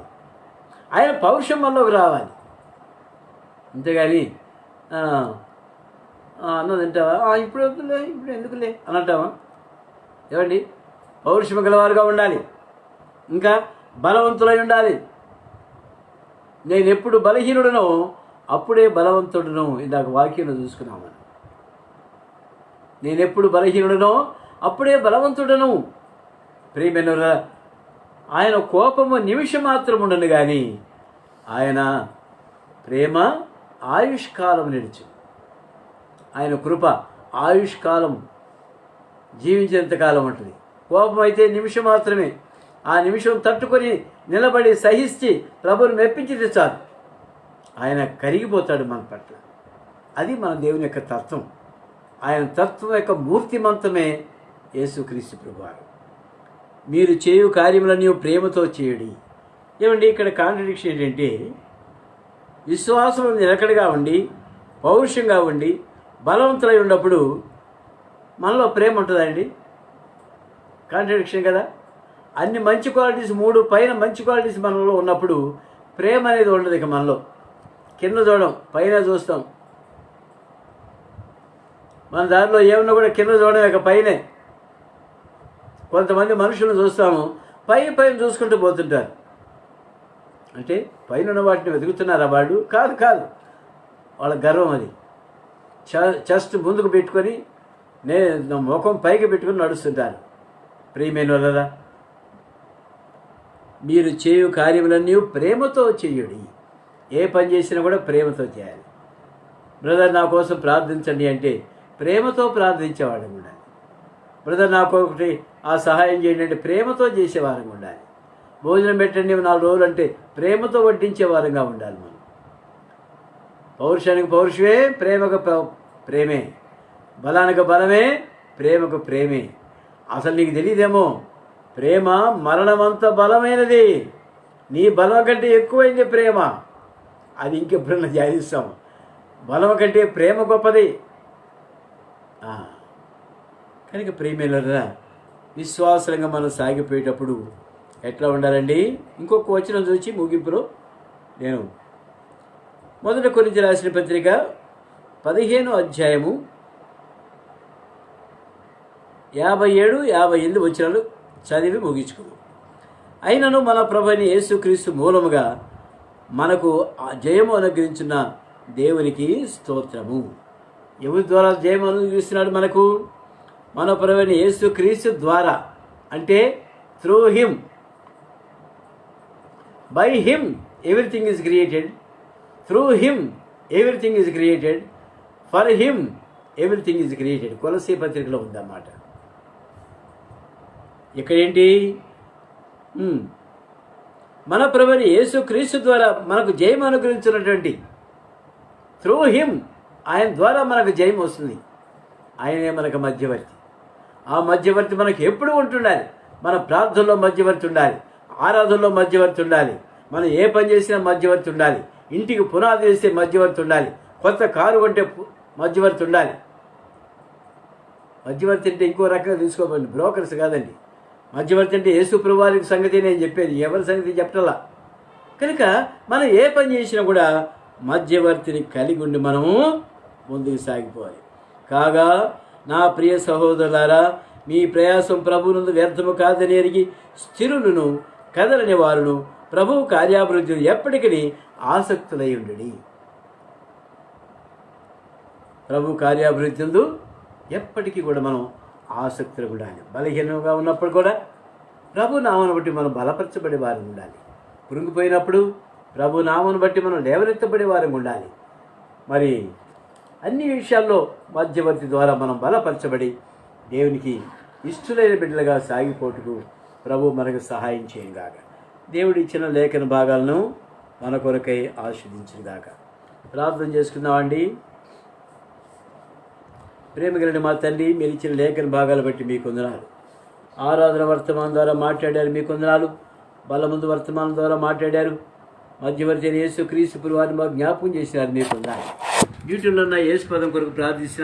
ఆయన పౌరుషం మనలోకి రావాలి. అంతేగాని అన్నది తింటావా, ఇప్పుడు వద్దులే, ఇప్పుడు ఎందుకులే అని అంటావా? ఏమండి, పౌరుషం గలవారుగా ఉండాలి. ఇంకా బలవంతులై ఉండాలి. నేను ఎప్పుడు బలహీనుడనో అప్పుడే బలవంతుడును. ఇందాక వాక్యంలో చూసుకున్నాము. నేను ఎప్పుడు బలహీనుడనో అప్పుడే బలవంతుడను. ప్రియమైనవారా, ఆయన కోపము నిమిషం మాత్రం ఉండను కానీ ఆయన ప్రేమ ఆయుష్కాలం నిలిచి, ఆయన కృప ఆయుష్కాలం, జీవించేంతకాలం ఉంటుంది. కోపం అయితే నిమిషం మాత్రమే. ఆ నిమిషం తట్టుకొని నిలబడి సహించి ప్రభువుని మెప్పించి చాలు, ఆయన కరిగిపోతాడు మన పట్ల. అది మన దేవుని యొక్క తత్వం. ఆయన తత్వం యొక్క మూర్తిమంతమే యేసుక్రీస్తు ప్రభువారు. మీరు చేయు కార్యములన్నీ ప్రేమతో చేయుడి. ఏమండి, ఇక్కడ కాంట్రడిక్షన్ ఏంటంటే, విశ్వాసం నిలకడగా ఉండి, పౌరుషంగా ఉండి, బలవంతులై ఉన్నప్పుడు మనలో ప్రేమ ఉంటుందండి? కాంట్రడిక్షన్ కదా. అన్ని మంచి క్వాలిటీస్, 3 పైన మంచి క్వాలిటీస్ మనలో ఉన్నప్పుడు ప్రేమ అనేది ఉండదు. ఇక మనలో కింద చూడం, పైన చూస్తాం. మన దారిలో ఏమన్నా కూడా కింద చూడడం, ఇక పైనే. కొంతమంది మనుషులను చూస్తాము, పైన చూసుకుంటూ పోతుంటారు. అంటే పైన ఉన్న వాటిని వెతుకుతున్నారా వాళ్ళు? కాదు, వాళ్ళ గర్వం అది. చెస్ట్ ముందుకు పెట్టుకొని ముఖం పైకి పెట్టుకొని నడుస్తుంటారు. ప్రియమైన వాళ్ళరా, మీరు చేయు కార్యములన్నీ ప్రేమతో చేయుడి. ఏ పని చేసినా కూడా ప్రేమతో చేయాలి. బ్రదర్ నా కోసం ప్రార్థించండి అంటే ప్రేమతో ప్రార్థించేవాళ్ళం ఉండాలి. బ్రదర్ నాకు ఒకటి ఆ సహాయం చేయండి అంటే ప్రేమతో చేసేవారంగా ఉండాలి. భోజనం పెట్టండి 4 రోజులు అంటే ప్రేమతో వడ్డించే వారంగా ఉండాలి. మనం పౌరుషానికి పౌరుషమే, ప్రేమకు ప్రేమే, బలానికి బలమే, ప్రేమకు ప్రేమే. అసలు నీకు తెలియదేమో, ప్రేమ మరణమంత బలమైనది. నీ బలం కంటే ఎక్కువైంది ప్రేమ. అది ఇంకెప్పుడన్నా ధ్యానిస్తాము. బలం కంటే ప్రేమ గొప్పది. కనుక ప్రియమైనరా, విశ్వాసంగా మనం సాగిపోయేటప్పుడు ఎట్లా ఉండాలండి? ఇంకొక వచనం చూసి ముగింపులో నేను మొదటి కొరింథీయులకు రాసిన పత్రిక 15వ అధ్యాయము 57-58 వచనాలు చదివి ముగించుకున్నాం. అయినను మన ప్రభువైన యేసుక్రీస్తు మూలముగా మనకు ఆ జయము అనుగ్రహించిన దేవునికి స్తోత్రము. ఎవరి ద్వారా జయం అనుగ్రహిస్తున్నాడు మనకు? మన ప్రభువైన యేసుక్రీస్తు ద్వారా. అంటే through him, by him everything is created, through him everything is created, for him everything is created. కొలస్సీ పత్రికలో ఉందన్నమాట. ఇక్కడేంటి? మన ప్రభువైన యేసుక్రీస్తు ద్వారా మనకు జయం అనుగ్రహించినటువంటి త్రూ హిమ్, ఆయన ద్వారా మనకు జయం వస్తుంది. ఆయనే మనకు మధ్యవర్తి. ఆ మధ్యవర్తి మనకు ఎప్పుడు ఉంటుండాలి. మన ప్రార్థనలో మధ్యవర్తి ఉండాలి, ఆరాధనలో మధ్యవర్తి ఉండాలి, మనం ఏ పని చేసినా మధ్యవర్తి ఉండాలి, ఇంటికి పునాది వేస్తే మధ్యవర్తి ఉండాలి, కొత్త కారు కొంటే మధ్యవర్తి ఉండాలి. మధ్యవర్తి అంటే ఇంకో రకంగా తీసుకోకండి, బ్రోకర్స్ కాదండి. మధ్యవర్తి అంటే యేసు ప్రభువారి సంగతి నేను చెప్పేది, ఎవరి సంగతి చెప్పటలా. కనుక మనం ఏ పని చేసినా కూడా మధ్యవర్తిని కలిగి ఉండి మనము ముందుకు సాగిపోవాలి. కాగా నా ప్రియ సహోదరులారా, మీ ప్రయాసం ప్రభువునందు వ్యర్థము కాదని ఎరిగి స్థిరులను కదలని వారును ప్రభువు కార్యాభివృద్ధిని ఎప్పటికీ ఆసక్తులై ఉండి. ప్రభు కార్యాభివృద్ధి ఎప్పటికీ కూడా మనం ఆసక్తులు ఉండాలి. బలహీనంగా ఉన్నప్పుడు కూడా ప్రభు నామను బట్టి మనం బలపరచబడే వారికి ఉండాలి. కృంగిపోయినప్పుడు ప్రభు నామను బట్టి మనం లేవనెత్తబడే వారికి ఉండాలి. మరి అన్ని విషయాల్లో మధ్యవర్తి ద్వారా మనం బలపరచబడి దేవునికి ఇష్టలైన బిడ్డలుగా సాగిపోటుకు ప్రభు మనకు సహాయం చేయగాక. దేవుడు ఇచ్చిన లేఖన భాగాలను మన కొరకై ఆస్వాదించుగాక. ప్రార్థన చేసుకుందామండి. ప్రేమ కలిగిన మా తండ్రి, మీరు ఇచ్చిన లేఖన భాగాలు బట్టి మీకు వందనాలు. ఆరాధన వర్తమానం ద్వారా మాట్లాడారు, మీకు వందనాలు. బలముందు వర్తమానం ద్వారా మాట్లాడారు. మధ్యవర్తి యేసుక్రీస్తు వారిని మాకు జ్ఞాపకం చేసినారు, మీకు వందనాలు. డ్యూటీలో ఉన్న యేసు పదం కొరకు ప్రార్థిస్తున్నారు.